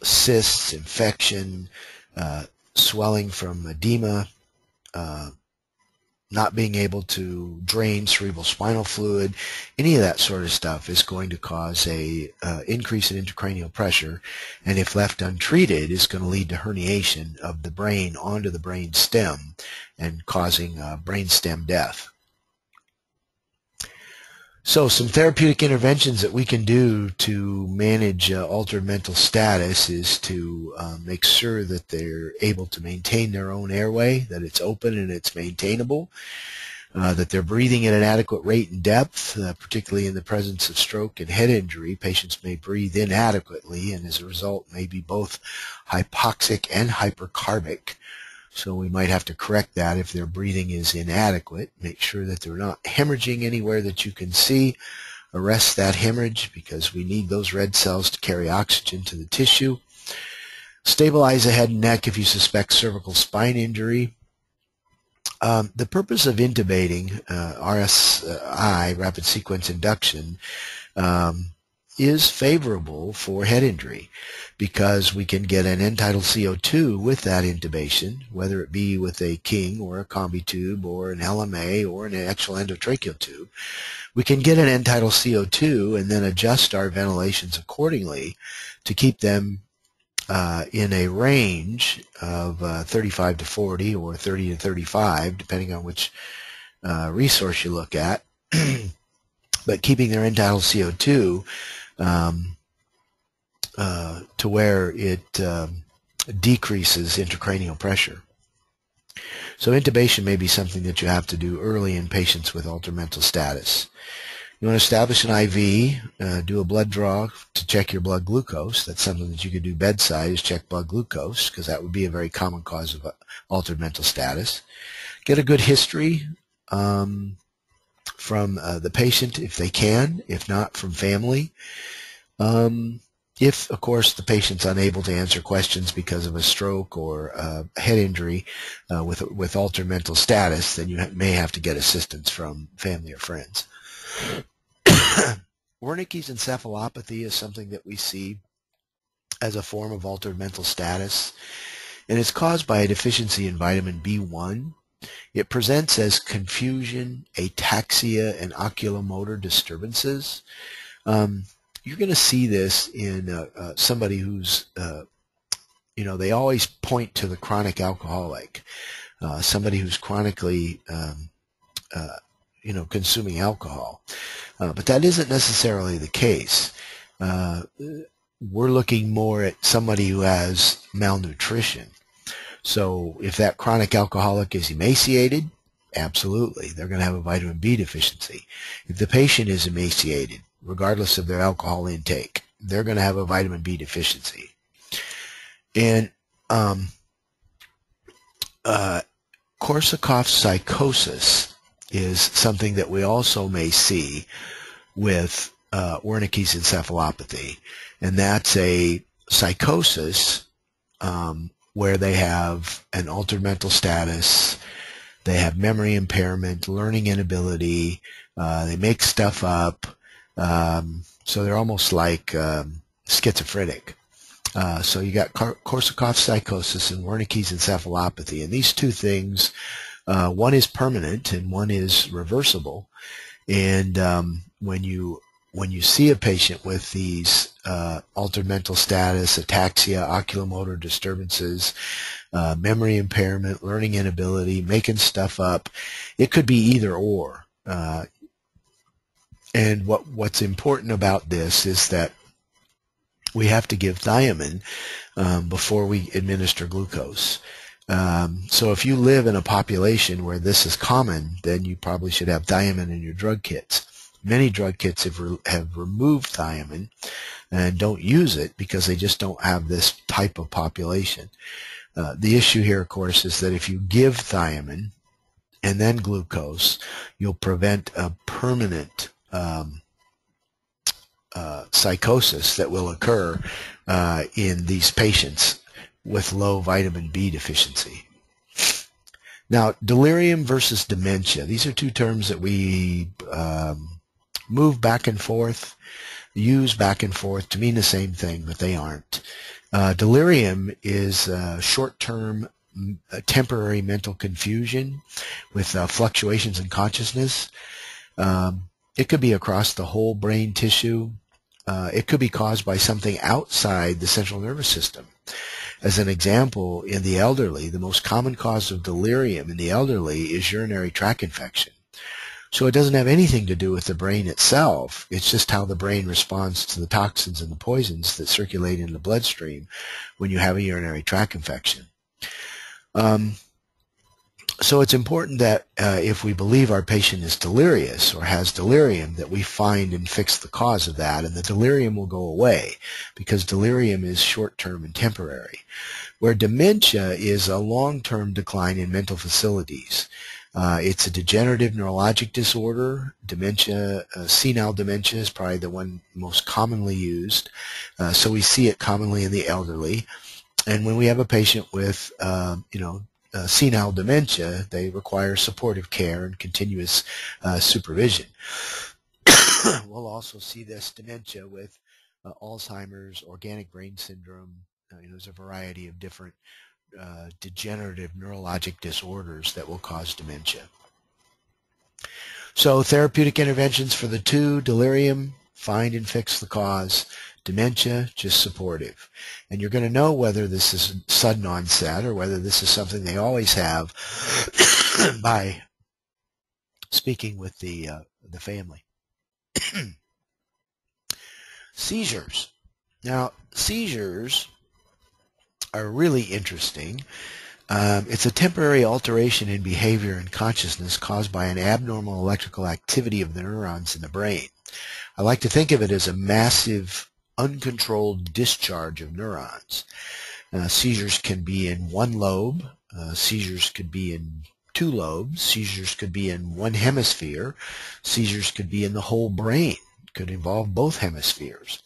cysts, infection, swelling from edema, not being able to drain cerebral spinal fluid, any of that sort of stuff is going to cause a increase in intracranial pressure, and if left untreated is going to lead to herniation of the brain onto the brain stem and causing brain stem death. So some therapeutic interventions that we can do to manage altered mental status is to make sure that they're able to maintain their own airway, that it's open and it's maintainable, that they're breathing at an adequate rate and depth, particularly in the presence of stroke and head injury. Patients may breathe inadequately and as a result may be both hypoxic and hypercarbic. So we might have to correct that if their breathing is inadequate. Make sure that they're not hemorrhaging anywhere that you can see. Arrest that hemorrhage because we need those red cells to carry oxygen to the tissue. Stabilize the head and neck if you suspect cervical spine injury. The purpose of intubating, RSI, rapid sequence induction, is favorable for head injury because we can get an end-tidal CO2 with that intubation, whether it be with a King or a combi tube or an LMA or an actual endotracheal tube. We can get an end-tidal CO2 and then adjust our ventilations accordingly to keep them in a range of 35 to 40 or 30 to 35, depending on which resource you look at. But keeping their end-tidal CO2 to where it decreases intracranial pressure. So intubation may be something that you have to do early in patients with altered mental status. You want to establish an IV, do a blood draw to check your blood glucose. That's something that you could do bedside, is check blood glucose, because that would be a very common cause of altered mental status. Get a good history from the patient if they can, if not from family. If, of course, the patient's unable to answer questions because of a stroke or a head injury with altered mental status, then you may have to get assistance from family or friends. Wernicke's encephalopathy is something that we see as a form of altered mental status, and it's caused by a deficiency in vitamin B1. It presents as confusion, ataxia, and oculomotor disturbances. You're going to see this in somebody who's, they always point to the chronic alcoholic, somebody who's chronically, consuming alcohol. But that isn't necessarily the case. We're looking more at somebody who has malnutrition. So if that chronic alcoholic is emaciated, absolutely, they're going to have a vitamin B deficiency. If the patient is emaciated, regardless of their alcohol intake, they're going to have a vitamin B deficiency. And Korsakoff psychosis is something that we also may see with Wernicke's encephalopathy, and that's a psychosis where they have an altered mental status, they have memory impairment, learning inability, they make stuff up, so they're almost like schizophrenic. So you got Korsakoff psychosis and Wernicke's encephalopathy, and these two things, one is permanent and one is reversible. And when you see a patient with these altered mental status, ataxia, oculomotor disturbances, memory impairment, learning inability, making stuff up, it could be either or. And what's important about this is that we have to give thiamine before we administer glucose. So if you live in a population where this is common, then you probably should have thiamine in your drug kits. Many drug kits have removed thiamine and don't use it because they just don't have this type of population. The issue here, of course, is that if you give thiamine and then glucose, you'll prevent a permanent psychosis that will occur in these patients with low vitamin B deficiency. Now, delirium versus dementia. These are two terms that we move back and forth, use back and forth to mean the same thing, but they aren't. Delirium is short-term temporary mental confusion with fluctuations in consciousness. It could be across the whole brain tissue. It could be caused by something outside the central nervous system. As an example, in the elderly, the most common cause of delirium in the elderly is urinary tract infection. So it doesn't have anything to do with the brain itself. It's just how the brain responds to the toxins and the poisons that circulate in the bloodstream when you have a urinary tract infection. So it's important that if we believe our patient is delirious or has delirium, that we find and fix the cause of that, and the delirium will go away, because delirium is short-term and temporary. Where dementia is a long-term decline in mental facilities. It's a degenerative neurologic disorder. Dementia, senile dementia is probably the one most commonly used. So we see it commonly in the elderly. And when we have a patient with, senile dementia, they require supportive care and continuous supervision. We'll also see this dementia with Alzheimer's, organic brain syndrome. There's a variety of different degenerative neurologic disorders that will cause dementia. So therapeutic interventions for the two: delirium, find and fix the cause; dementia, just supportive. And you're going to know whether this is sudden onset or whether this is something they always have by speaking with the family. Seizures. Now, seizures are really interesting. It's a temporary alteration in behavior and consciousness caused by an abnormal electrical activity of the neurons in the brain. I like to think of it as a massive, uncontrolled discharge of neurons. Seizures can be in one lobe. Seizures could be in two lobes. Seizures could be in one hemisphere. Seizures could be in the whole brain. It could involve both hemispheres.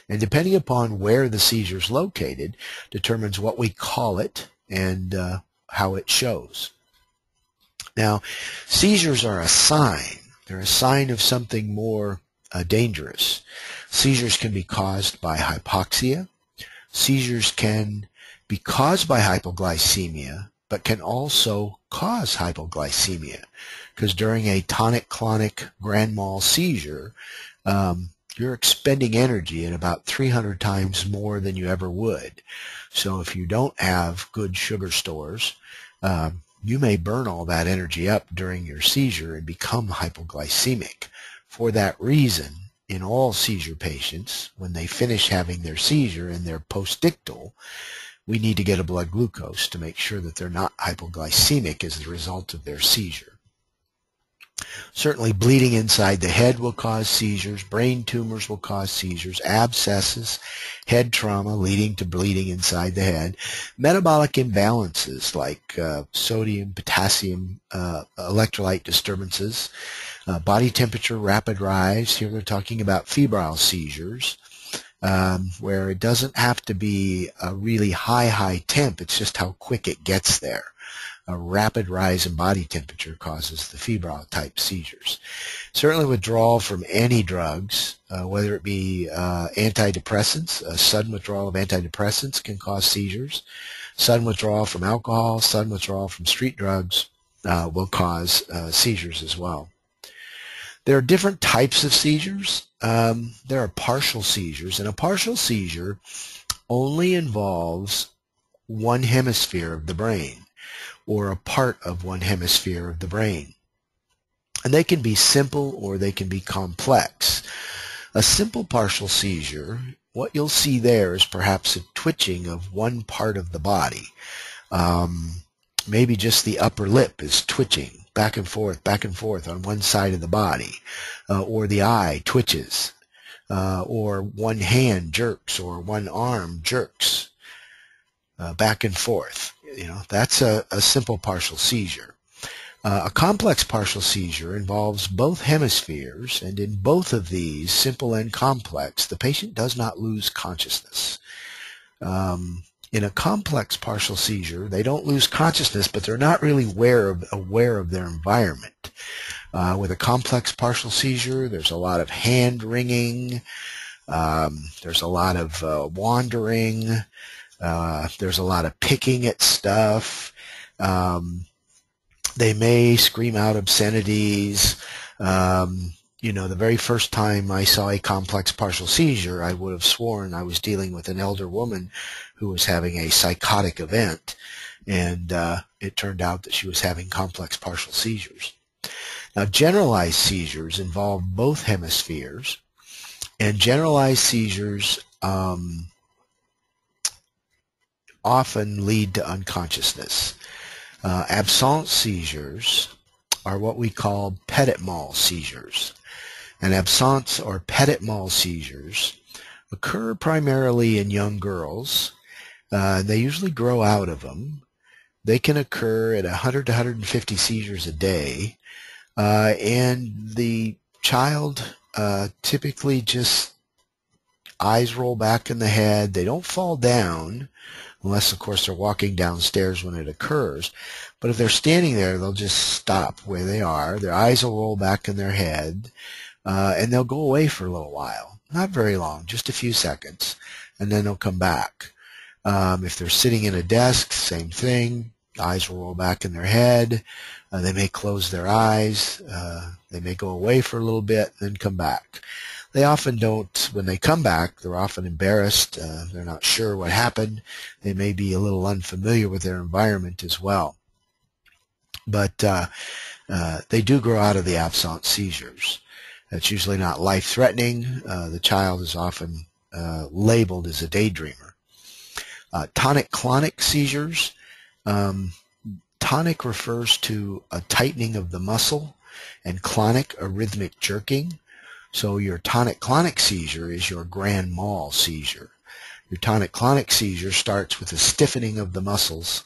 And depending upon where the seizure is located determines what we call it and how it shows. Now, seizures are a sign. They're a sign of something more dangerous. Seizures can be caused by hypoxia. Seizures can be caused by hypoglycemia, but can also cause hypoglycemia, because during a tonic-clonic grand mal seizure, you're expending energy at about 300 times more than you ever would. So if you don't have good sugar stores, you may burn all that energy up during your seizure and become hypoglycemic. For that reason, in all seizure patients, when they finish having their seizure and they're postdictal, we need to get a blood glucose to make sure that they're not hypoglycemic as a result of their seizure. Certainly bleeding inside the head will cause seizures, brain tumors will cause seizures, abscesses, head trauma leading to bleeding inside the head, metabolic imbalances like sodium, potassium, electrolyte disturbances, body temperature rapid rise. Here they're talking about febrile seizures, where it doesn't have to be a really high temp, it's just how quick it gets there. A rapid rise in body temperature causes the febrile type seizures. Certainly withdrawal from any drugs, whether it be antidepressants. A sudden withdrawal of antidepressants can cause seizures. Sudden withdrawal from alcohol, sudden withdrawal from street drugs will cause seizures as well. There are different types of seizures. There are partial seizures, and a partial seizure only involves one hemisphere of the brain, or a part of one hemisphere of the brain. And they can be simple or they can be complex. A simple partial seizure, what you'll see there is perhaps a twitching of one part of the body. Maybe just the upper lip is twitching back and forth on one side of the body, or the eye twitches, or one hand jerks or one arm jerks back and forth. That's a simple partial seizure. A complex partial seizure involves both hemispheres, and in both of these, simple and complex, the patient does not lose consciousness. In a complex partial seizure, they don't lose consciousness, but they're not really aware of their environment. With a complex partial seizure, there's a lot of hand wringing, there's a lot of wandering, There's a lot of picking at stuff. They may scream out obscenities. The very first time I saw a complex partial seizure, I would have sworn I was dealing with an elder woman who was having a psychotic event, and it turned out that she was having complex partial seizures. Now, generalized seizures involve both hemispheres, and generalized seizures often lead to unconsciousness. Absence seizures are what we call petit mal seizures. And absence or petit mal seizures occur primarily in young girls. They usually grow out of them. They can occur at 100 to 150 seizures a day. And the child typically just eyes roll back in the head. They don't fall down, unless, of course, they're walking downstairs when it occurs. But if they're standing there, they'll just stop where they are. Their eyes will roll back in their head, and they'll go away for a little while. Not very long, just a few seconds, and then they'll come back. If they're sitting in a desk, same thing. Eyes will roll back in their head. They may close their eyes. They may go away for a little bit, then come back. They often don't, when they come back, they're often embarrassed. They're not sure what happened. They may be a little unfamiliar with their environment as well. But they do grow out of the absence seizures. That's usually not life-threatening. The child is often labeled as a daydreamer. Tonic-clonic seizures. Tonic refers to a tightening of the muscle, and clonic, a rhythmic jerking. So your tonic-clonic seizure is your grand mal seizure. Your tonic-clonic seizure starts with a stiffening of the muscles,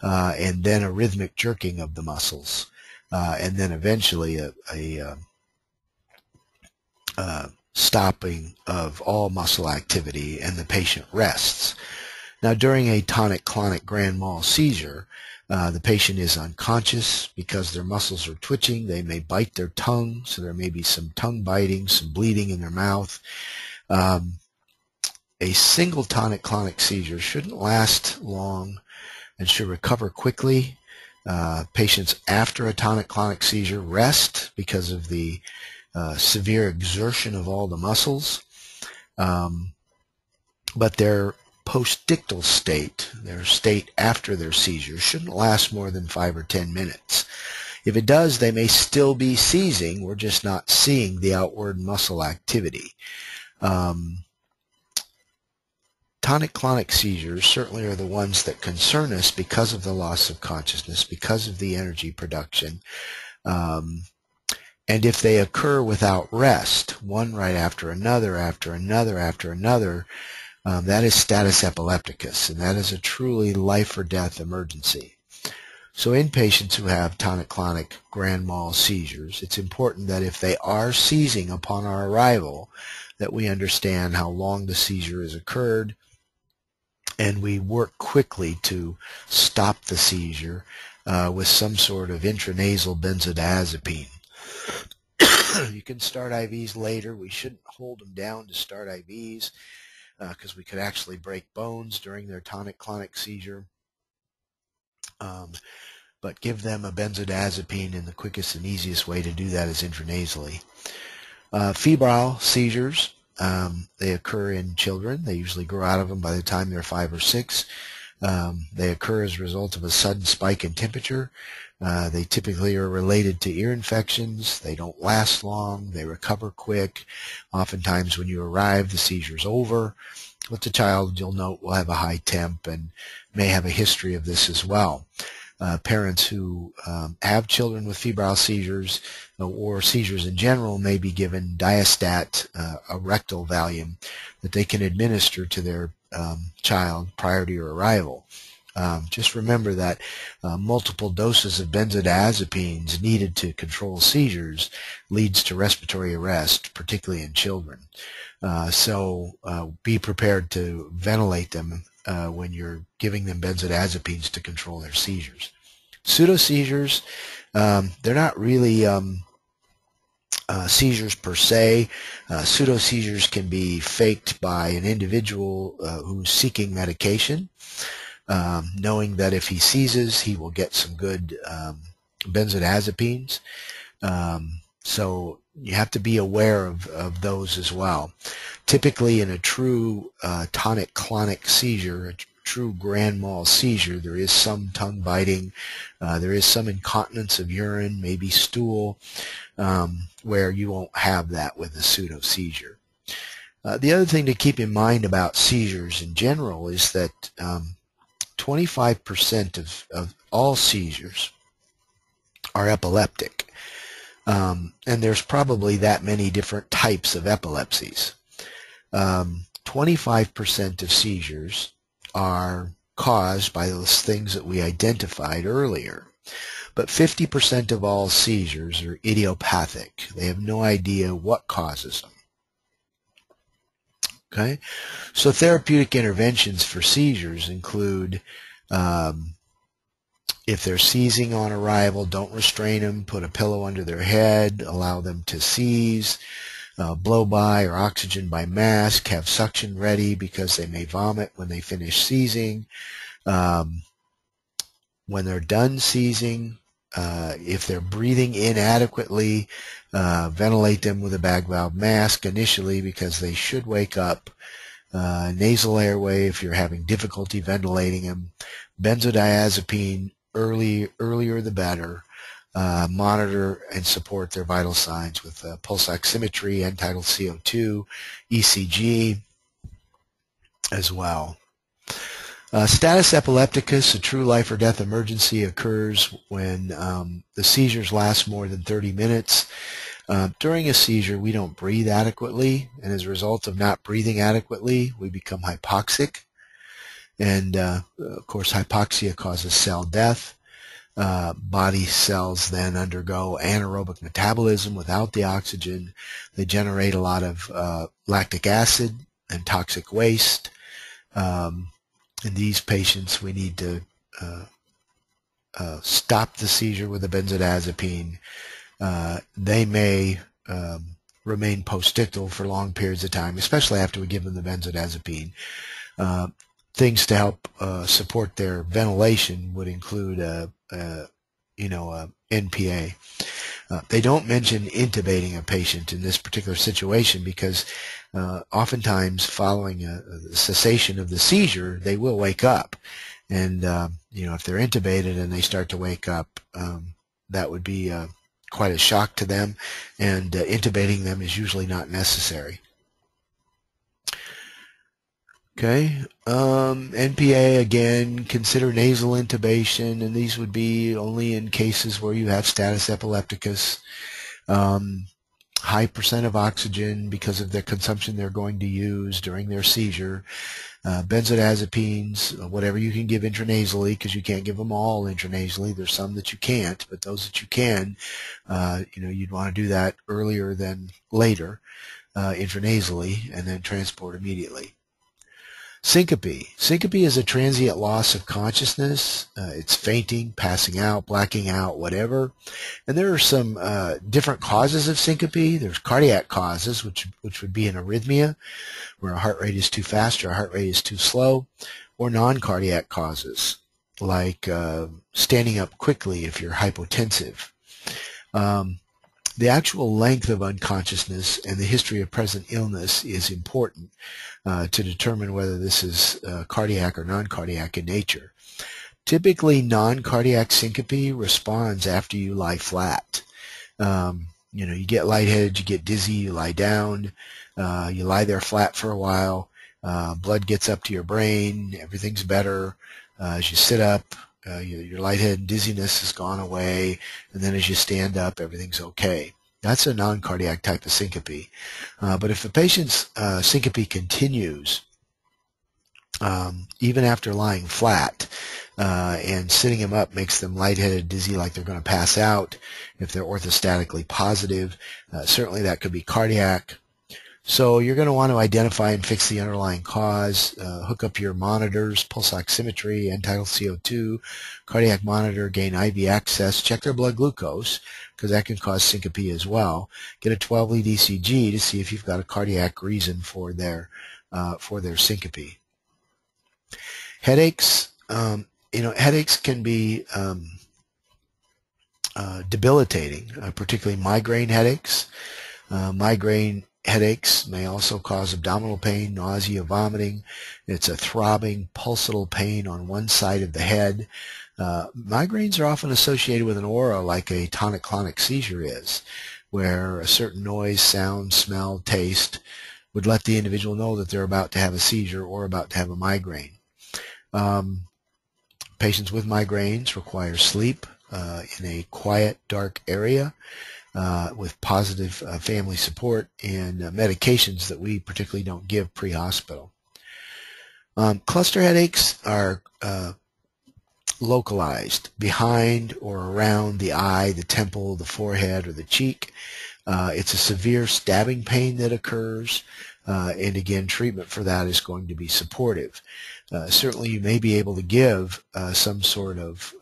and then a rhythmic jerking of the muscles, and then eventually a stopping of all muscle activity, and the patient rests. Now, during a tonic-clonic grand mal seizure, the patient is unconscious because their muscles are twitching. They may bite their tongue, so there may be some tongue biting, some bleeding in their mouth. A single tonic-clonic seizure shouldn't last long and should recover quickly. Patients after a tonic-clonic seizure rest because of the severe exertion of all the muscles. But their postdictal state, their state after their seizure, shouldn't last more than 5 or 10 minutes. If it does, they may still be seizing. We're just not seeing the outward muscle activity. Tonic-clonic seizures certainly are the ones that concern us because of the loss of consciousness, because of the energy production. And if they occur without rest, one right after another, after another, after another, that is status epilepticus, and that is a truly life or death emergency. So in patients who have tonic-clonic grand mal seizures, it's important that if they are seizing upon our arrival, that we understand how long the seizure has occurred, and we work quickly to stop the seizure with some sort of intranasal benzodiazepine. You can start IVs later. We shouldn't hold them down to start IVs because we could actually break bones during their tonic-clonic seizure. But give them a benzodiazepine, and the quickest and easiest way to do that is intranasally. Febrile seizures, they occur in children. They usually grow out of them by the time they're 5 or 6. They occur as a result of a sudden spike in temperature. They typically are related to ear infections. They don't last long. They recover quick. Oftentimes when you arrive, the seizure's over. But the child, you'll note, will have a high temp and may have a history of this as well. Parents who have children with febrile seizures or seizures in general may be given Diastat, a rectal Valium, that they can administer to their child prior to your arrival. Just remember that multiple doses of benzodiazepines needed to control seizures leads to respiratory arrest, particularly in children. So be prepared to ventilate them when you're giving them benzodiazepines to control their seizures. Pseudo-seizures, they're not really seizures per se. Pseudo-seizures can be faked by an individual who's seeking medication, knowing that if he seizes, he will get some good benzodiazepines. So you have to be aware of those as well. Typically in a true tonic-clonic seizure, a true grand mal seizure, there is some tongue biting, there is some incontinence of urine, maybe stool, where you won't have that with a pseudo-seizure. The other thing to keep in mind about seizures in general is that 25% of all seizures are epileptic. And there's probably that many different types of epilepsies. 25% of seizures are caused by those things that we identified earlier. But 50% of all seizures are idiopathic. They have no idea what causes them. Okay? So therapeutic interventions for seizures include if they're seizing on arrival, don't restrain them, put a pillow under their head, allow them to seize, blow by or oxygen by mask, have suction ready because they may vomit when they finish seizing. When they're done seizing, if they're breathing inadequately, ventilate them with a bag valve mask initially because they should wake up. Nasal airway if you're having difficulty ventilating them. Benzodiazepine, earlier the better. Monitor and support their vital signs with pulse oximetry, end-tidal CO2, ECG as well. Status epilepticus, a true life or death emergency, occurs when the seizures last more than 30 minutes. During a seizure, we don't breathe adequately, and as a result of not breathing adequately, we become hypoxic. And, of course, hypoxia causes cell death. Body cells then undergo anaerobic metabolism without the oxygen. They generate a lot of lactic acid and toxic waste. In these patients, we need to stop the seizure with a benzodiazepine. They may remain postictal for long periods of time, especially after we give them the benzodiazepine. Things to help support their ventilation would include NPA. They don't mention intubating a patient in this particular situation because oftentimes following a cessation of the seizure, they will wake up. And, if they're intubated and they start to wake up, that would be quite a shock to them, and intubating them is usually not necessary. Okay, NPA, again, consider nasal intubation, and these would be only in cases where you have status epilepticus. High percent of oxygen because of the consumption they're going to use during their seizure. Benzodiazepines, whatever you can give intranasally, because you can't give them all intranasally. There's some that you can't, but those that you can, you'd want to do that earlier than later, intranasally, and then transport immediately. Syncope. Syncope is a transient loss of consciousness. It's fainting, passing out, blacking out, whatever. And there are some different causes of syncope. There's cardiac causes, which would be an arrhythmia, where a heart rate is too fast or a heart rate is too slow, or non-cardiac causes, like standing up quickly if you're hypotensive. The actual length of unconsciousness and the history of present illness is important to determine whether this is cardiac or non-cardiac in nature. Typically, non-cardiac syncope responds after you lie flat. You get lightheaded, you get dizzy, you lie down, you lie there flat for a while, blood gets up to your brain, everything's better. As you sit up, your lightheaded dizziness has gone away, and then as you stand up, everything's okay. That's a non-cardiac type of syncope. But if the patient's syncope continues, even after lying flat, and sitting them up makes them lightheaded, dizzy, like they're going to pass out, if they're orthostatically positive, certainly that could be cardiac. So you're going to want to identify and fix the underlying cause, hook up your monitors, pulse oximetry, end-tidal CO2, cardiac monitor, gain IV access, check their blood glucose, because that can cause syncope as well. Get a 12-lead ECG to see if you've got a cardiac reason for their syncope. Headaches, headaches can be debilitating, particularly migraine headaches. Migraine headaches may also cause abdominal pain, nausea, vomiting. It's a throbbing, pulsatile pain on one side of the head. Migraines are often associated with an aura like a tonic-clonic seizure is, where a certain noise, sound, smell, taste would let the individual know that they're about to have a seizure or about to have a migraine. Patients with migraines require sleep in a quiet, dark area with positive family support and medications that we particularly don't give pre-hospital. Cluster headaches are localized behind or around the eye, the temple, the forehead, or the cheek. It's a severe stabbing pain that occurs, and again, treatment for that is going to be supportive. Certainly you may be able to give some sort of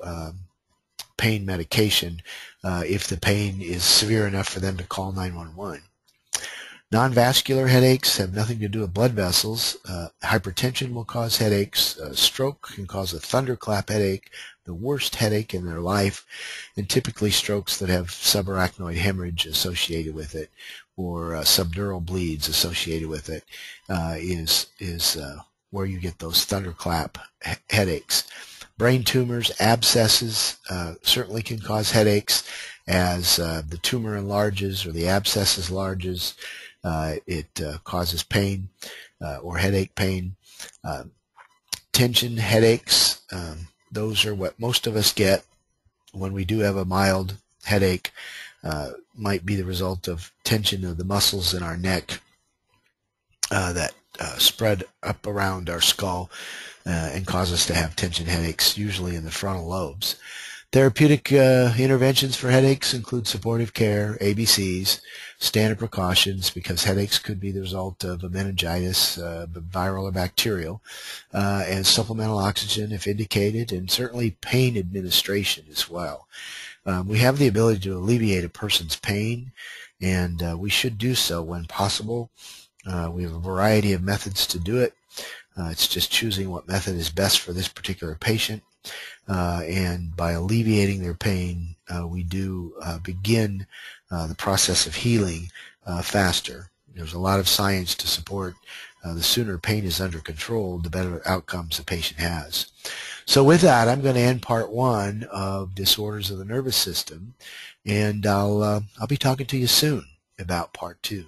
pain medication if the pain is severe enough for them to call 911. Non-vascular headaches have nothing to do with blood vessels. Hypertension will cause headaches. Stroke can cause a thunderclap headache, the worst headache in their life, and typically strokes that have subarachnoid hemorrhage associated with it or subdural bleeds associated with it is where you get those thunderclap headaches. Brain tumors, abscesses certainly can cause headaches as the tumor enlarges or the abscess enlarges. It causes pain or headache pain. Tension headaches, those are what most of us get when we do have a mild headache. Might be the result of tension of the muscles in our neck that spread up around our skull and cause us to have tension headaches, usually in the frontal lobes. Therapeutic interventions for headaches include supportive care, ABCs, standard precautions, because headaches could be the result of a meningitis, viral or bacterial, and supplemental oxygen if indicated, and certainly pain administration as well. We have the ability to alleviate a person's pain, and we should do so when possible. We have a variety of methods to do it. It's just choosing what method is best for this particular patient. And by alleviating their pain, we do begin the process of healing faster. There's a lot of science to support the sooner pain is under control, the better outcomes the patient has. So with that, I'm going to end part one of disorders of the nervous system, and I'll be talking to you soon about part two.